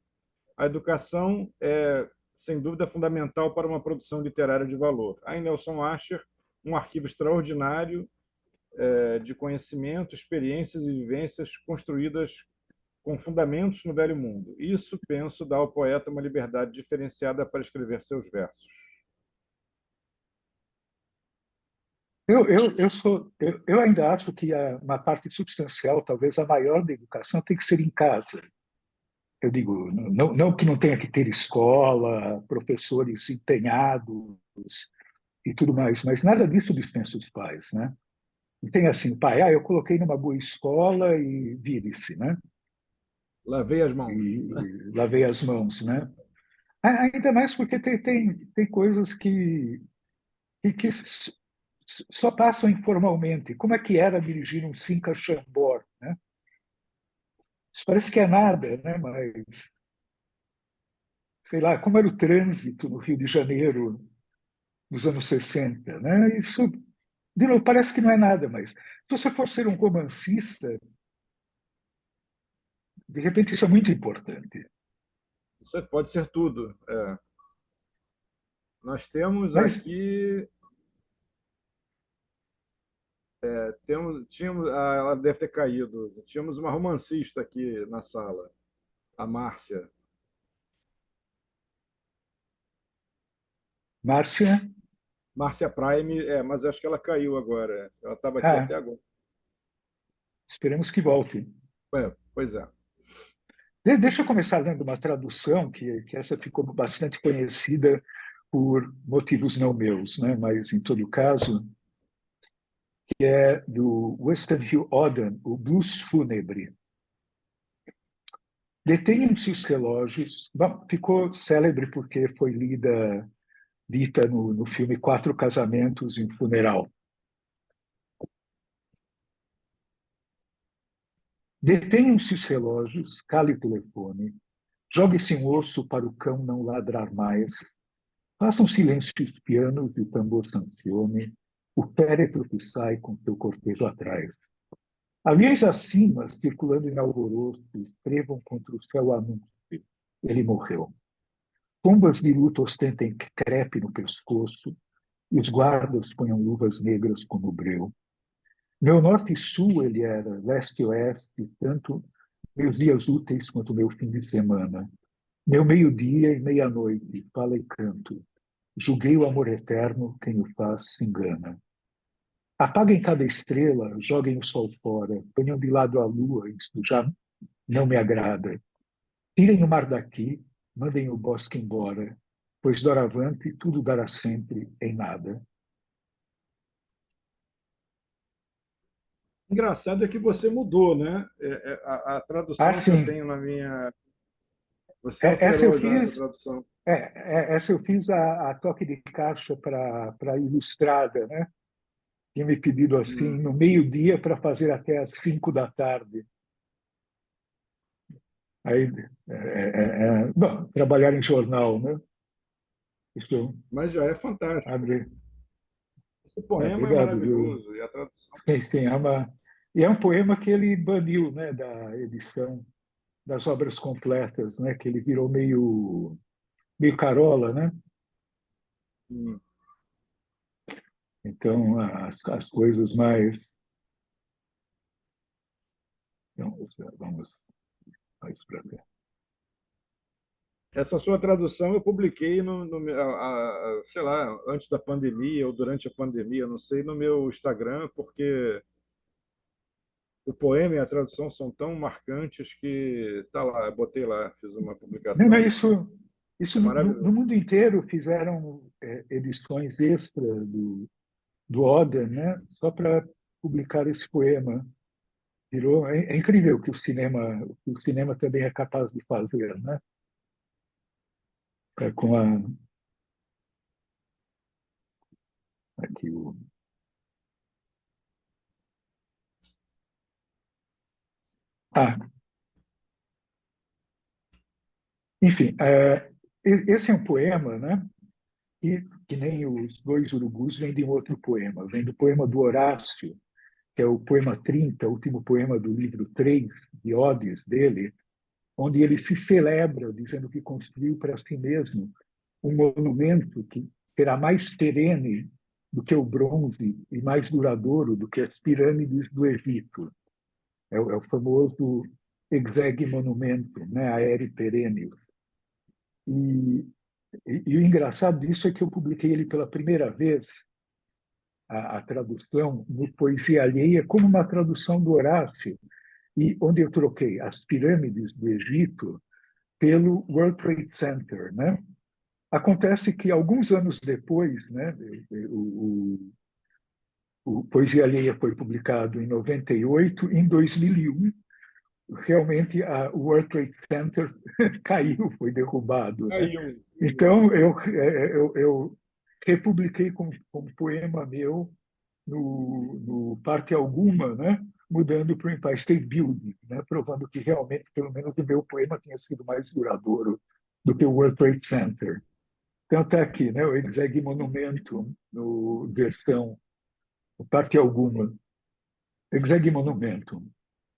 A educação é, sem dúvida, fundamental para uma produção literária de valor. Há em Nelson Asher um arquivo extraordinário de conhecimento, experiências e vivências construídas com fundamentos no velho mundo. Isso, penso, dá ao poeta uma liberdade diferenciada para escrever seus versos. eu ainda acho que uma parte substancial, talvez a maior da educação, tem que ser em casa. Eu digo, não que não tenha que ter escola, professores empenhados e tudo mais, mas nada disso dispensa os pais, né? Não tem assim, pai, eu coloquei numa boa escola e vire-se, né? Lavei as mãos. E lavei as mãos, né? Ainda mais porque tem coisas que só passam informalmente. Como é que era dirigir um Cinca Chambord, né? Isso parece que é nada, né? Mas, sei lá, como era o trânsito no Rio de Janeiro nos anos 60, né? Isso, de novo, parece que não é nada, mas se você for ser um romancista, de repente isso é muito importante. Isso pode ser tudo. Nós temos Mas, aqui, tínhamos, ela deve ter caído. Tínhamos uma romancista aqui na sala, a Márcia. Márcia, Márcia Prime, mas acho que ela caiu agora. Ela estava aqui ah, até agora. esperemos que volte. Pois é. Deixa eu começar lendo uma tradução, que essa ficou bastante conhecida por motivos não meus, né? Mas, em todo caso, que é do Weston Hugh Auden, o Blues Fúnebre. Detenham-se os relógios. Bom, ficou célebre porque foi dita no filme Quatro Casamentos e um Funeral. Detenham-se os relógios, cale o telefone, jogue-se um osso para o cão não ladrar mais, faça um silêncio os pianos e o tambor sancione, o féretro que sai com seu cortejo atrás. Aviões acima, circulando em alvoroço, escrevam contra o céu anúncio. Ele morreu. Pombas de luto ostentem crepe no pescoço, e os guardas ponham luvas negras como breu. Meu norte e sul ele era, leste e oeste, tanto meus dias úteis quanto meu fim de semana. Meu meio-dia e meia-noite, fala e canto. Julguei o amor eterno, quem o faz se engana. Apaguem cada estrela, joguem o sol fora, ponham de lado a lua, isto já não me agrada. Tirem o mar daqui, mandem o bosque embora, pois doravante tudo dará sempre em nada. Engraçado é que você mudou, né? A Ah, tradução que eu sim, tenho na minha. Você essa eu alterou já essa fiz, tradução. essa eu fiz a toque de caixa para ilustrada, né? Tinha me pedido assim Hum. no meio-dia para fazer até às 5 da tarde. Aí, bom, trabalhar em jornal, né? Isso Mas já é fantástico. abre. O poema é Obrigado, viu? maravilhoso e a tradução. Sim, sim, e é um poema que ele baniu, né, da edição das obras completas, né, que ele virou meio carola, né? Hum. Então as coisas mais, vamos mais para ver. Essa sua tradução eu publiquei sei lá, antes da pandemia ou durante a pandemia, não sei, no meu Instagram, porque o poema e a tradução são tão marcantes que tá lá, eu botei lá, fiz uma Não, não, publicação. isso É no maravilhoso. mundo inteiro fizeram edições extra do Oder, né, só para publicar esse poema. Virou, é incrível o que o cinema também é capaz de fazer, né? Com aqui ah, enfim, esse é um poema, né? E que nem os dois urubus vem de um outro poema, vem do poema do Horácio, que é o poema 30, o último poema do livro 3 de Odes dele, onde ele se celebra dizendo que construiu para si mesmo um monumento que será mais perene do que o bronze e mais duradouro do que as pirâmides do Egito. É o famoso Exeg Monumentum, né? Aere Perennius. E, e o engraçado disso é que eu publiquei ele pela primeira vez, a tradução, no Poesia Alheia, como uma tradução do Horácio, e onde eu troquei as pirâmides do Egito pelo World Trade Center, né? Acontece que alguns anos depois, né, o Poesia Alheia foi publicado em 98, em 2001, realmente o World Trade Center caiu, foi derrubado, né? Aí um, Então eu republiquei como poema meu no Parque Alguma, né? Mudando para o Empire State Building, né? Provando que realmente, pelo menos, o meu poema tinha sido mais duradouro do que o World Trade Center. Então está aqui, né? O Exeg Monumentum, no versão o Parque Alguma. Exeg Monumentum.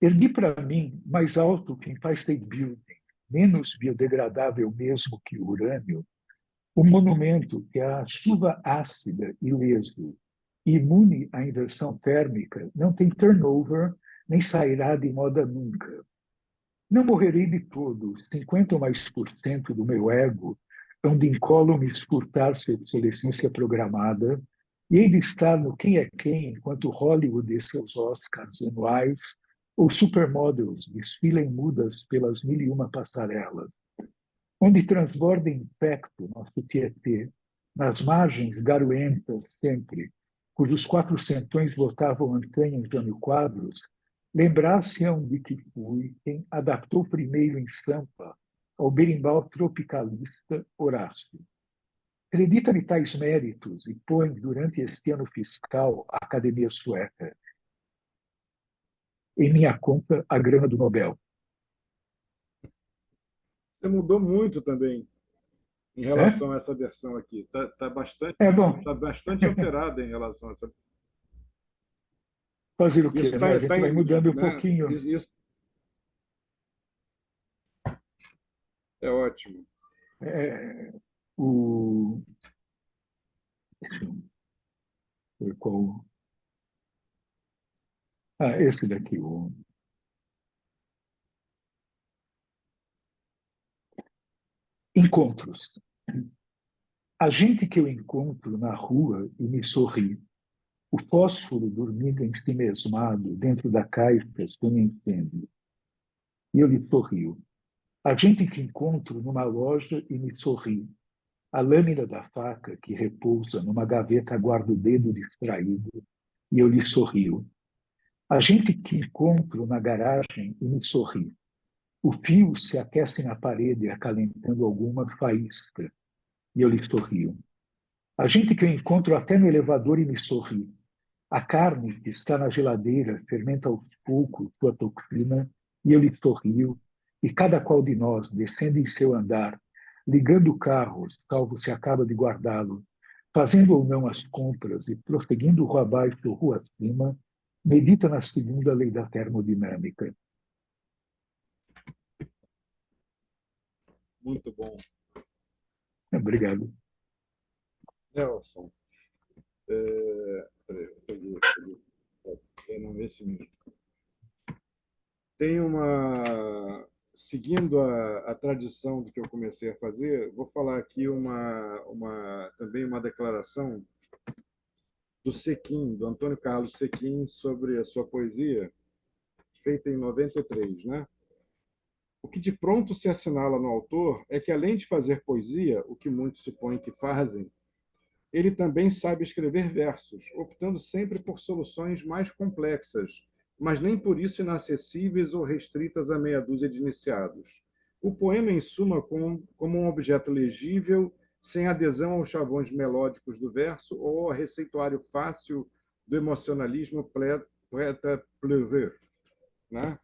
Ergui para mim, mais alto que Empire State Building, menos biodegradável mesmo que o urânio, um monumento que a chuva ácida e leso, imune à inversão térmica, não tem turnover nem sairá de moda nunca. Não morrerei de todo, 50 ou mais por cento do meu ego hão de incólume furtar sua obsolescência programada, e hei de estar no quem é quem, enquanto Hollywood e seus Oscars anuais ou supermodels desfilem mudas pelas mil e uma passarelas, onde transborda infecto nosso Tietê, nas margens garuentas sempre, cujos quatrocentões votavam antanho em Jânio Quadros, lembrar-se-ão de que fui quem adaptou primeiro em Sampa ao berimbau tropicalista Horácio. Acredita-me tais méritos e põe, durante este ano fiscal, a Academia Sueca em minha conta a grana do Nobel. você mudou muito também em É, relação a essa versão aqui. bom, Tá bastante alterada em relação a essa. fazer o quê, Isso né? A tá gente vai mudando um né? pouquinho. Isso é ótimo. É, o, deixa eu ver qual. Ah, esse daqui. Encontros. A gente que eu encontro na rua e me sorri. O fósforo dormindo em si mesmado dentro da caixa sob incêndio. E eu lhe sorrio. A gente que encontro numa loja e me sorri. A lâmina da faca que repousa numa gaveta guarda o dedo distraído e eu lhe sorrio. A gente que encontro na garagem e me sorri. O fio se aquece na parede acalentando alguma faísca e eu lhe sorrio. A gente que eu encontro até no elevador e me sorri. A carne que está na geladeira fermenta aos poucos sua toxina e eu lhe sorrio. E cada qual de nós, descendo em seu andar, ligando o carro, salvo se acaba de guardá-lo, fazendo ou não as compras e prosseguindo rua abaixo ou rua acima, medita na segunda lei da termodinâmica. Muito bom. Obrigado. Nelson, peraí, eu peguei. Não, esse mesmo. Tem uma. Seguindo a tradição do que eu comecei a fazer, vou falar aqui também uma declaração do Sequin, do Antônio Carlos Sequin, sobre a sua poesia, feita em 93, né? O que de pronto se assinala no autor é que, além de fazer poesia, o que muitos supõem que fazem, ele também sabe escrever versos, optando sempre por soluções mais complexas, mas nem por isso inacessíveis ou restritas a meia dúzia de iniciados. O poema, em suma, como um objeto legível, sem adesão aos chavões melódicos do verso ou ao receituário fácil do emocionalismo prêt à pleurer, né?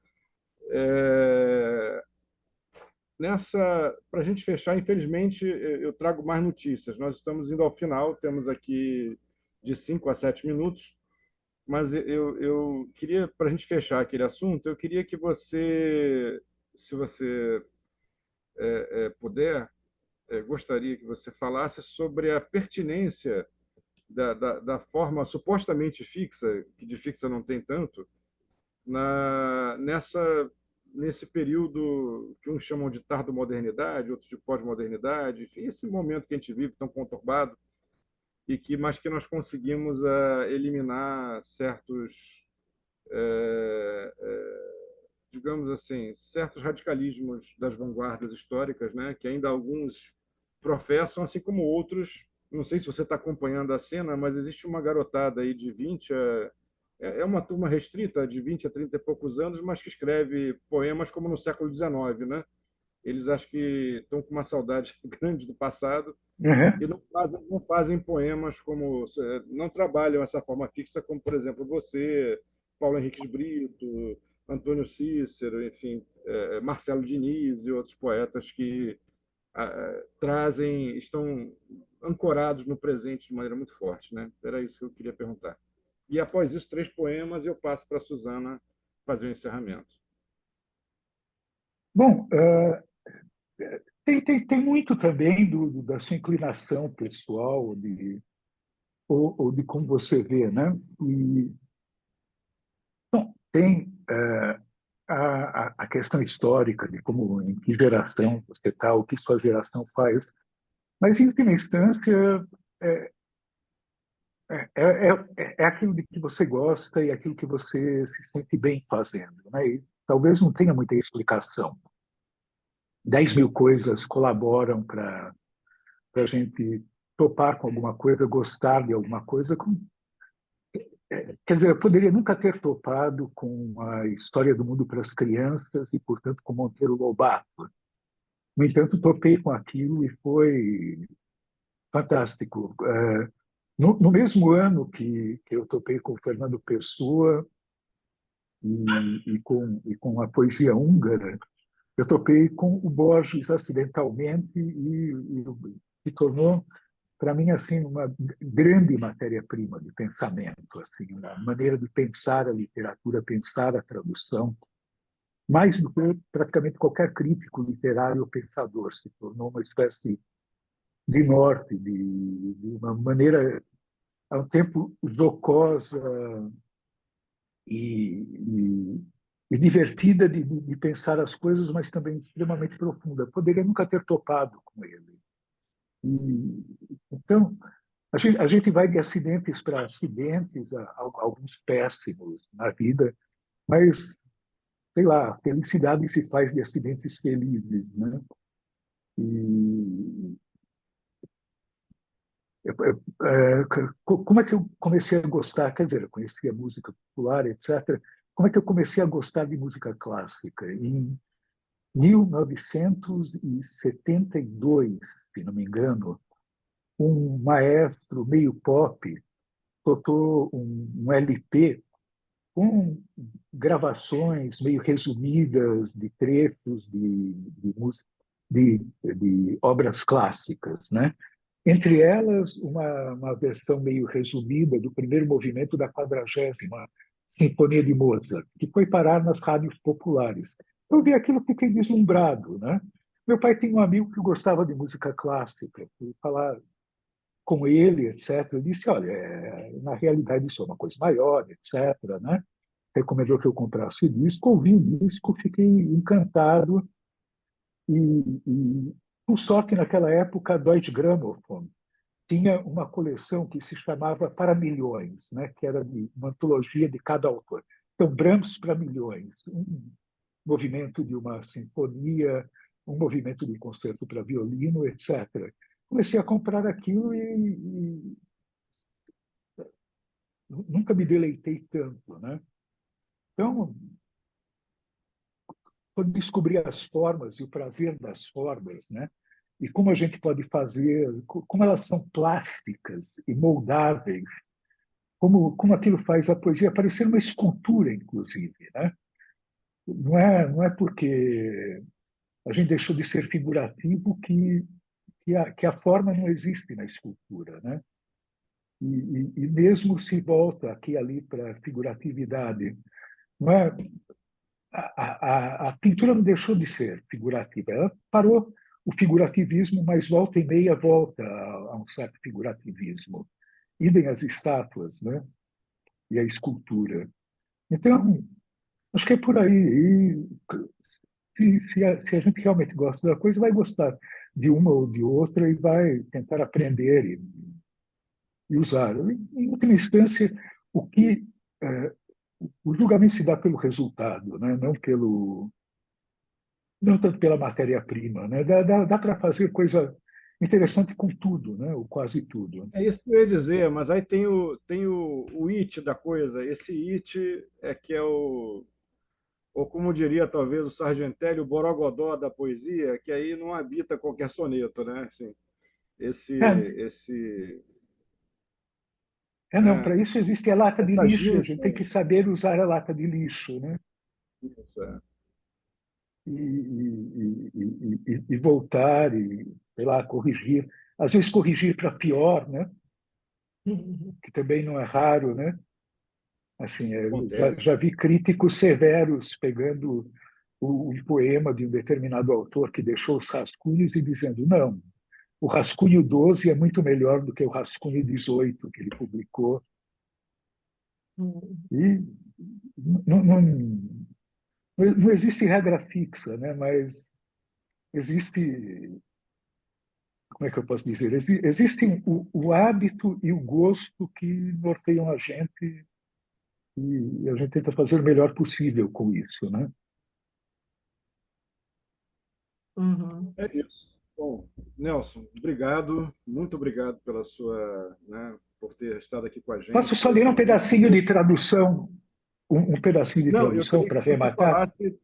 Para a gente fechar, infelizmente, eu trago mais notícias. Nós estamos indo ao final, temos aqui de 5 a 7 minutos, mas eu queria, para a gente fechar aquele assunto, eu queria que você, se você puder, gostaria que você falasse sobre a pertinência da forma supostamente fixa, que de fixa não tem tanto, nesse período que uns chamam de tardomodernidade, outros de pós-modernidade, enfim, esse momento que a gente vive tão conturbado mas que nós conseguimos eliminar certos, digamos assim, certos radicalismos das vanguardas históricas, né, que ainda alguns professam, assim como outros. Não sei se você está acompanhando a cena, mas existe uma garotada aí de 20 a é uma turma restrita, de 20 a 30 e poucos anos, mas que escreve poemas como no século XIX, né? Eles acho que estão com uma saudade grande do passado Uhum. e não fazem poemas como... Não trabalham essa forma fixa, como, por exemplo, você, Paulo Henrique Brito, Antônio Cícero, enfim, Marcelo Diniz e outros poetas que estão ancorados no presente de maneira muito forte, né? Era isso que eu queria perguntar. E após isso, 3 poemas, eu passo para a Suzana fazer o encerramento. Bom, tem muito também da sua inclinação pessoal, ou de como você vê, né? E, bom, tem a questão histórica de como, em que geração você está, o que sua geração faz, mas, em última instância, é, é aquilo de que você gosta e aquilo que você se sente bem fazendo, né? E talvez não tenha muita explicação. 10.000 coisas colaboram para a gente topar com alguma coisa, gostar de alguma coisa. Quer dizer, eu poderia nunca ter topado com a história do mundo para as crianças e, portanto, com Monteiro Lobato. No entanto, topei com aquilo e foi fantástico. No mesmo ano que eu topei com Fernando Pessoa e com a poesia húngara, eu topei com o Borges acidentalmente e se tornou, para mim, assim, uma grande matéria-prima de pensamento, assim, uma maneira de pensar a literatura, pensar a tradução, mais do que praticamente qualquer crítico literário ou pensador. Se tornou uma espécie de norte, de uma maneira, ao tempo, jocosa e e divertida de pensar as coisas, mas também extremamente profunda. Poderia nunca ter topado com ele. E, então, a gente vai de acidentes para acidentes, alguns péssimos na vida, mas, sei lá, a felicidade se faz de acidentes felizes, né? E como é que eu comecei a gostar? Quer dizer, eu conhecia música popular, etc. Como é que eu comecei a gostar de música clássica? Em 1972, se não me engano, um maestro meio pop soltou um LP com gravações meio resumidas de trechos de obras clássicas, né? Entre elas, uma versão meio resumida do primeiro movimento da 40ª Sinfonia de Mozart, que foi parar nas rádios populares. Eu vi aquilo e fiquei deslumbrado, né? Meu pai tinha um amigo que gostava de música clássica. Fui falar com ele, etc. Eu disse, olha, na realidade isso é uma coisa maior, etc., né? Recomendou que eu comprasse o disco, ouvi o disco, fiquei encantado por sorte, naquela época, a Deutsche Grammophon tinha uma coleção que se chamava Para Milhões, né? Que era uma antologia de cada autor. Então, Brahms para Milhões, um movimento de uma sinfonia, um movimento de concerto para violino, etc. Comecei a comprar aquilo e nunca me deleitei tanto, né? Então, quando descobri as formas e o prazer das formas, né? E como a gente pode fazer, como elas são plásticas e moldáveis, como aquilo faz a poesia parecer uma escultura, inclusive, né? Não é porque a gente deixou de ser figurativo que a forma não existe na escultura, né? E mesmo se volta aqui e ali para a figuratividade, não é? A pintura não deixou de ser figurativa, ela parou o figurativismo, mas volta e meia volta a um certo figurativismo. Idem as estátuas, né? E a escultura. Então, acho que é por aí. E se a gente realmente gosta da coisa, vai gostar de uma ou de outra e vai tentar aprender e usar. Em última instância, o que é, o julgamento se dá pelo resultado, né? Não tanto pela matéria-prima, né? Dá para fazer coisa interessante com tudo, né? Ou quase tudo. É isso que eu ia dizer, mas aí tem o it da coisa. Esse it é que é o, ou como diria talvez o Sargentelli, o borogodó da poesia, que aí não habita qualquer soneto, né? Assim, esse, É, esse, não, né? para isso existe a lata de Essa lixo, e a ginga, gente tem que saber usar a lata de lixo, né? isso, é. E voltar e, sei lá, corrigir. Às vezes corrigir para pior, né? Que também não é raro, né? Assim, Acontece. já vi críticos severos pegando o poema de um determinado autor que deixou os rascunhos e dizendo, não, o rascunho 12 é muito melhor do que o rascunho 18 que ele publicou. E não existe regra fixa, né? Mas existe, como é que eu posso dizer? Existe o hábito e o gosto que norteiam a gente e a gente tenta fazer o melhor possível com isso, né? Uhum. É isso. Bom, Nelson, obrigado, muito obrigado pela sua, né, por ter estado aqui com a Posso gente. só ler um Muito pedacinho de tradução, um pedacinho de Não, eu tradução queria para que você arrematar? falasse,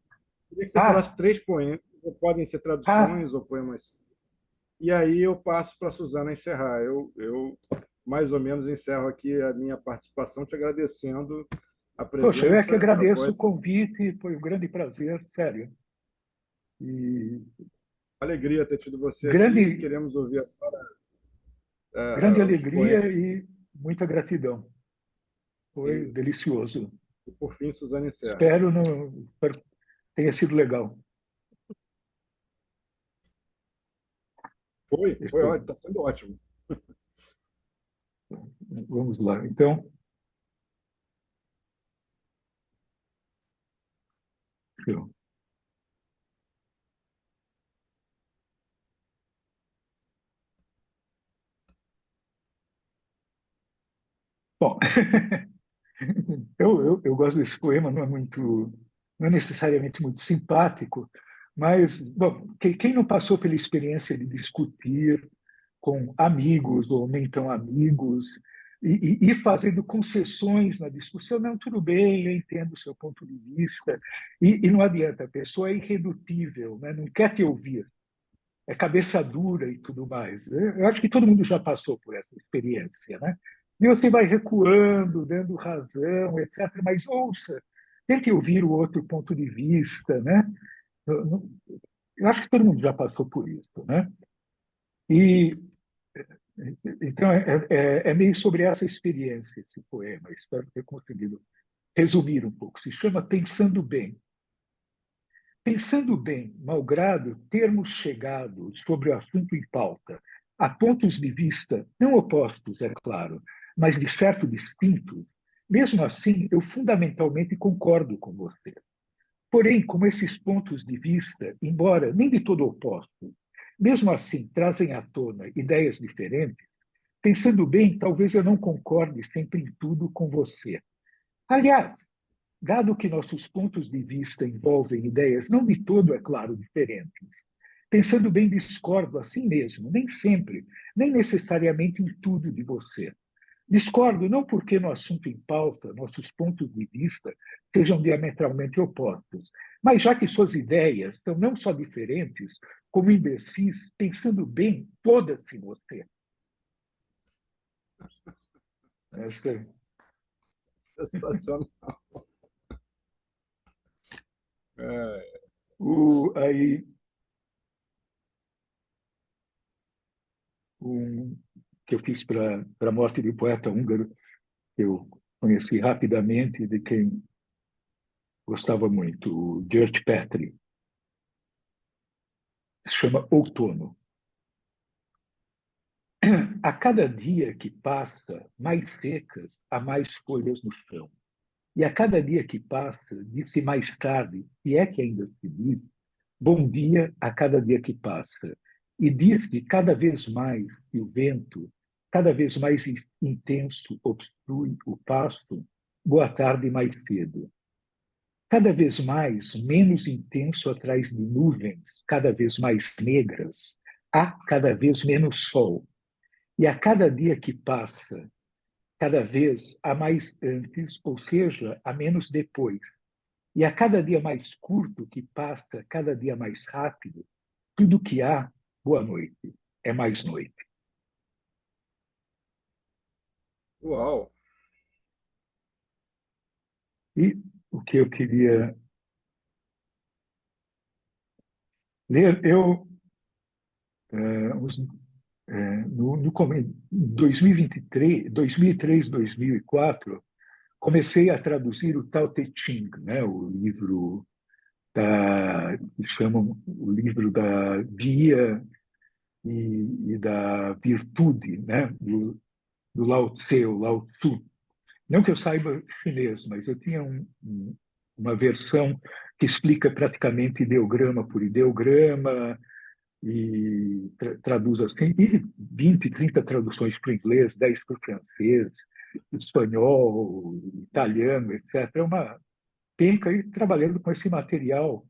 queria que você Ah, falasse três poemas, ou podem ser ah, traduções ou poemas. E aí eu passo para a Suzana encerrar. Eu mais ou menos encerro aqui a minha participação, te agradecendo a poxa, eu é que presença, a agradeço voz. o convite, foi um grande prazer, sério. E Alegria ter tido você aqui. grande, Queremos ouvir grande os poemas. alegria e muita gratidão. Foi E, delicioso. e por fim, Suzana encerra. Espero que tenha sido legal. Foi ótimo, está sendo ótimo. Vamos lá. Então, aconteceu? Bom, eu gosto desse poema, não é necessariamente muito simpático, mas, bom, quem não passou pela experiência de discutir com amigos ou nem tão amigos e ir fazendo concessões na discussão? Não, tudo bem, eu entendo o seu ponto de vista, e não adianta, a pessoa é irredutível, né? Não quer te ouvir, é cabeça dura e tudo mais. Eu acho que todo mundo já passou por essa experiência, né? E você vai recuando, dando razão, etc. Mas ouça, tente ouvir o outro ponto de vista, né? Eu acho que todo mundo já passou por isso, né? E então é meio sobre essa experiência esse poema. Espero ter conseguido resumir um pouco. Se chama Pensando Bem. Pensando bem, malgrado termos chegado sobre o assunto em pauta a pontos de vista não opostos, é claro, mas de certo distintos, mesmo assim eu fundamentalmente concordo com você. Porém, como esses pontos de vista, embora nem de todo opostos, mesmo assim trazem à tona ideias diferentes, pensando bem, talvez eu não concorde sempre em tudo com você. Aliás, dado que nossos pontos de vista envolvem ideias não de todo, é claro, diferentes, pensando bem, discordo assim mesmo, nem sempre, nem necessariamente em tudo de você. Discordo não porque no assunto em pauta nossos pontos de vista sejam diametralmente opostos, mas já que suas ideias são não só diferentes, como imbecis, pensando bem, foda-se você. Essa, Sensacional. É, aí, que eu fiz para a morte de um poeta húngaro, que eu conheci rapidamente, de quem gostava muito, o György Petri. Se chama Outono. A cada dia que passa, mais secas há mais folhas no chão. E a cada dia que passa, diz-se mais tarde, se é que ainda se diz, bom dia a cada dia que passa. E diz-se cada vez mais que o vento, cada vez mais intenso, obstrui o pasto, boa tarde mais cedo. Cada vez mais, menos intenso atrás de nuvens, cada vez mais negras, há cada vez menos sol. E a cada dia que passa, cada vez há mais antes, ou seja, há menos depois. E a cada dia mais curto que passa, cada dia mais rápido, tudo que há, boa noite, é mais noite. uau! E o que eu queria ler, uns, no 2023, 2003, 2004, comecei a traduzir o Tao Te Ching, né, o livro que chamam o livro da via e da virtude, né, do Lao Tse, o Lao Tzu. Não que eu saiba chinês, mas eu tinha uma versão que explica praticamente ideograma por ideograma e traduz assim, e 20, 30 traduções para o inglês, 10 para o francês, espanhol, italiano, etc. É uma penca, e trabalhando com esse material,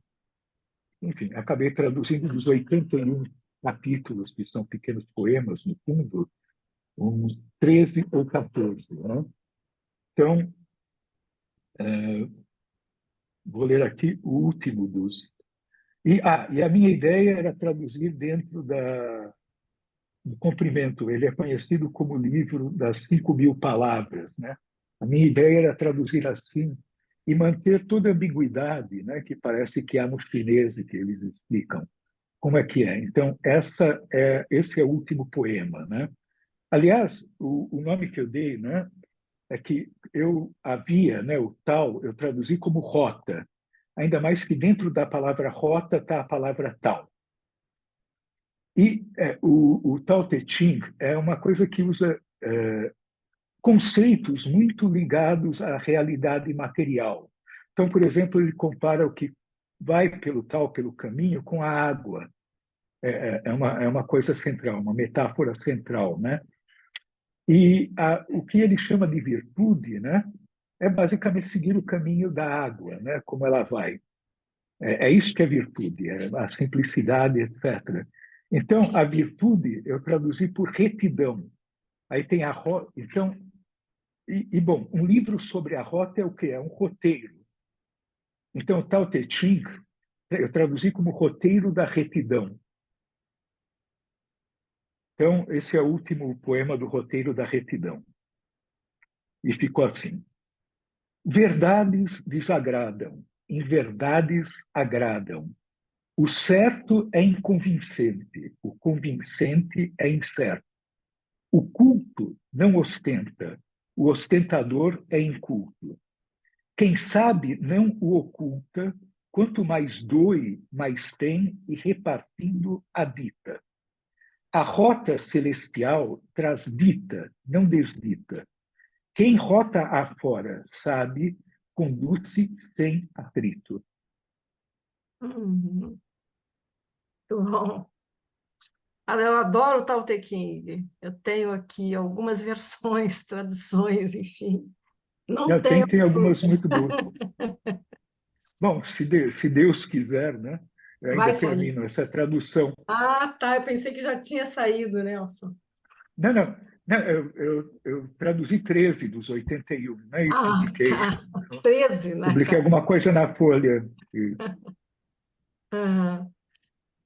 enfim, acabei traduzindo dos 81 capítulos, que são pequenos poemas, no fundo, uns 13 ou 14. Né? Então, vou ler aqui o último dos. E a minha ideia era traduzir dentro do comprimento. Ele é conhecido como o livro das 5.000 palavras. Né? A minha ideia era traduzir assim e manter toda a ambiguidade, né, que parece que há no chinês e que eles explicam como é que é. Então, esse é o último poema. Né? Aliás, o nome que eu dei, né, é que eu havia, né, o tal, eu traduzi como rota, ainda mais que dentro da palavra rota está a palavra tal. E o Tao Te Ching é uma coisa que usa conceitos muito ligados à realidade material. Então, por exemplo, ele compara o que vai pelo caminho com a água. É uma coisa central, uma metáfora central, né? E o que ele chama de virtude, né, é basicamente seguir o caminho da água, né, como ela vai. É isso que é virtude, é a simplicidade, etc. Então, a virtude eu traduzi por retidão. Aí tem a rota. Então, bom, um livro sobre a rota é o quê? É um roteiro. Então, o Tao Te Ching eu traduzi como roteiro da retidão. Então, esse é o último poema do roteiro da retidão. E ficou assim: verdades desagradam, inverdades agradam. O certo é inconvincente, o convincente é incerto. O culto não ostenta, o ostentador é inculto. Quem sabe não o oculta, quanto mais doe, mais tem e repartindo habita. A rota celestial traz dita, não desdita. Quem rota afora sabe, conduz-se sem atrito. Uhum. Muito bom. Eu adoro o Tao Te Ching. Eu tenho aqui algumas versões, traduções, enfim. Não tenho. Tem algumas muito boas. Bom, se Deus quiser, né? Eu Vai ainda sair. termino essa tradução. Ah, tá. Eu pensei que já tinha saído, Nelson. Não, não, não eu traduzi 13 dos 81, né? E Ah, publiquei. tá. 13, né? Publiquei alguma coisa na Folha. Aham.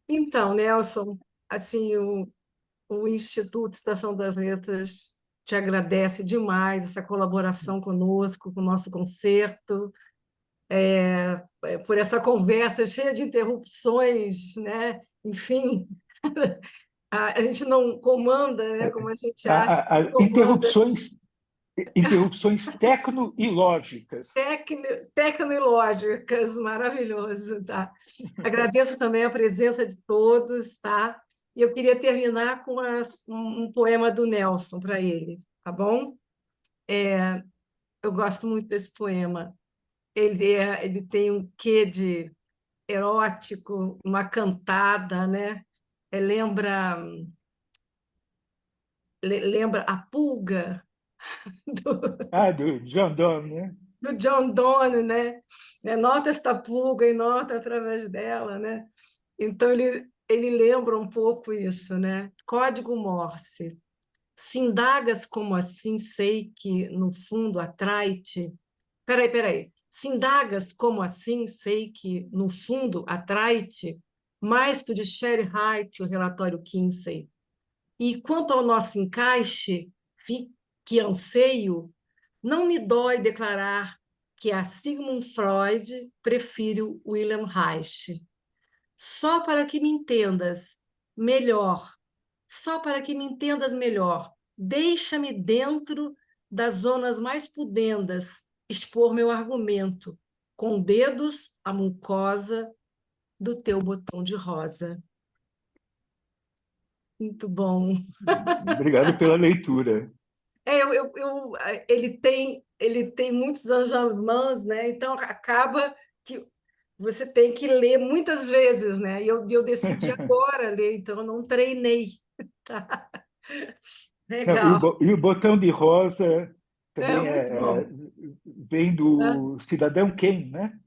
Então, Nelson, assim, o Instituto Estação das Letras te agradece demais essa colaboração conosco, com o nosso concerto, por essa conversa cheia de interrupções, né? Enfim, a gente não comanda, né? Como a gente acha que comanda Interrupções tecnológicas. tecnológicas, maravilhoso, tá? Agradeço também a presença de todos, tá? E eu queria terminar com um poema do Nelson para ele, tá bom? Eu gosto muito desse poema. Ele tem um quê de erótico, uma cantada, né? Lembra, lembra a pulga do, Do John Donne, né? do John Donne, né? Nota esta pulga e nota através dela, né? Então ele lembra um pouco isso, né? Código Morse. Se indagas como assim, sei que no fundo atrai-te. Peraí. Se indagas como assim, sei que no fundo atrai-te mais que o de Sherry Height, o relatório Kinsey. E quanto ao nosso encaixe, que anseio, não me dói declarar que a Sigmund Freud prefiro Wilhelm Reich. Só para que me entendas melhor, só para que me entendas melhor, deixa-me dentro das zonas mais pudendas expor meu argumento, com dedos a mucosa do teu botão de rosa. Muito bom. Obrigado pela leitura. Ele tem muitos enjambments, né? Então acaba que você tem que ler muitas vezes, né? E eu decidi agora ler, então eu não treinei. Tá? Não, Legal. e o botão de rosa É também muito bom. vem do Cidadão Kane, né?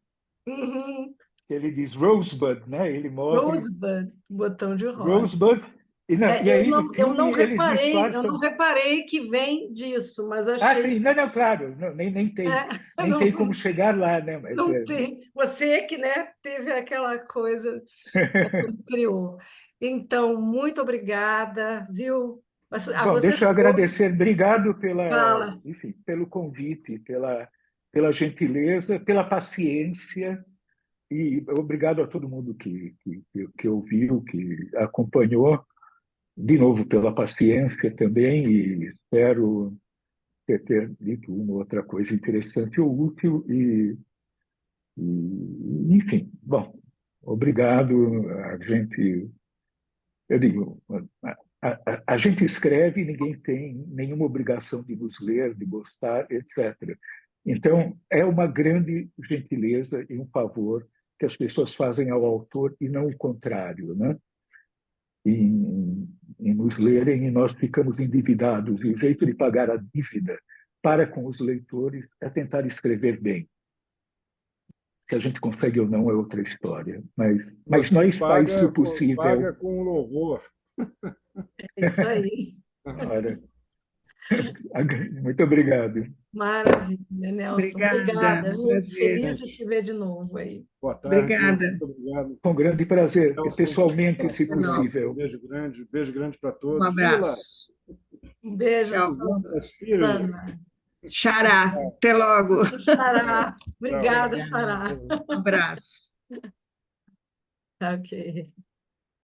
Uhum. Ele diz Rosebud, né? Ele morre Rosebud, botão de rosa. Rosebud, e aí no filme eles Eu não disfarçam. reparei que vem disso, mas Ah, achei. sim, não, claro, não, nem tem como Não, chegar lá, né? Mas não tem. Você que, né, teve aquela coisa quando criou. Então, muito obrigada, viu? A Bom, vocês deixa eu todos, agradecer. Obrigado fala. enfim, pelo convite, pela gentileza, pela paciência e obrigado a todo mundo que ouviu, que acompanhou. De novo, pela paciência também e espero ter dito uma outra coisa interessante ou útil enfim, bom, obrigado. A gente, eu digo, a gente escreve e ninguém tem nenhuma obrigação de nos ler, de gostar, etc. Então, é uma grande gentileza e um favor que as pessoas fazem ao autor e não o contrário, né? Em nos lerem e nós ficamos endividados. E o jeito de pagar a dívida para com os leitores é tentar escrever bem. Se a gente consegue ou não é outra história. Mas Você nós faz paga, o possível. paga com louvor. É isso aí. Ora, muito obrigado. Maravilha, Nelson. Obrigada, Obrigada, viu? prazer. Feliz de te ver de novo aí. Boa tarde. Obrigada. Muito obrigado. Com grande prazer, Nelson, pessoalmente, se abraço, possível. beijo grande para todos. Um abraço. Um beijo, Tchau. Sana. Xará, até logo. Xará. Obrigada, Xará. Um abraço. Ok.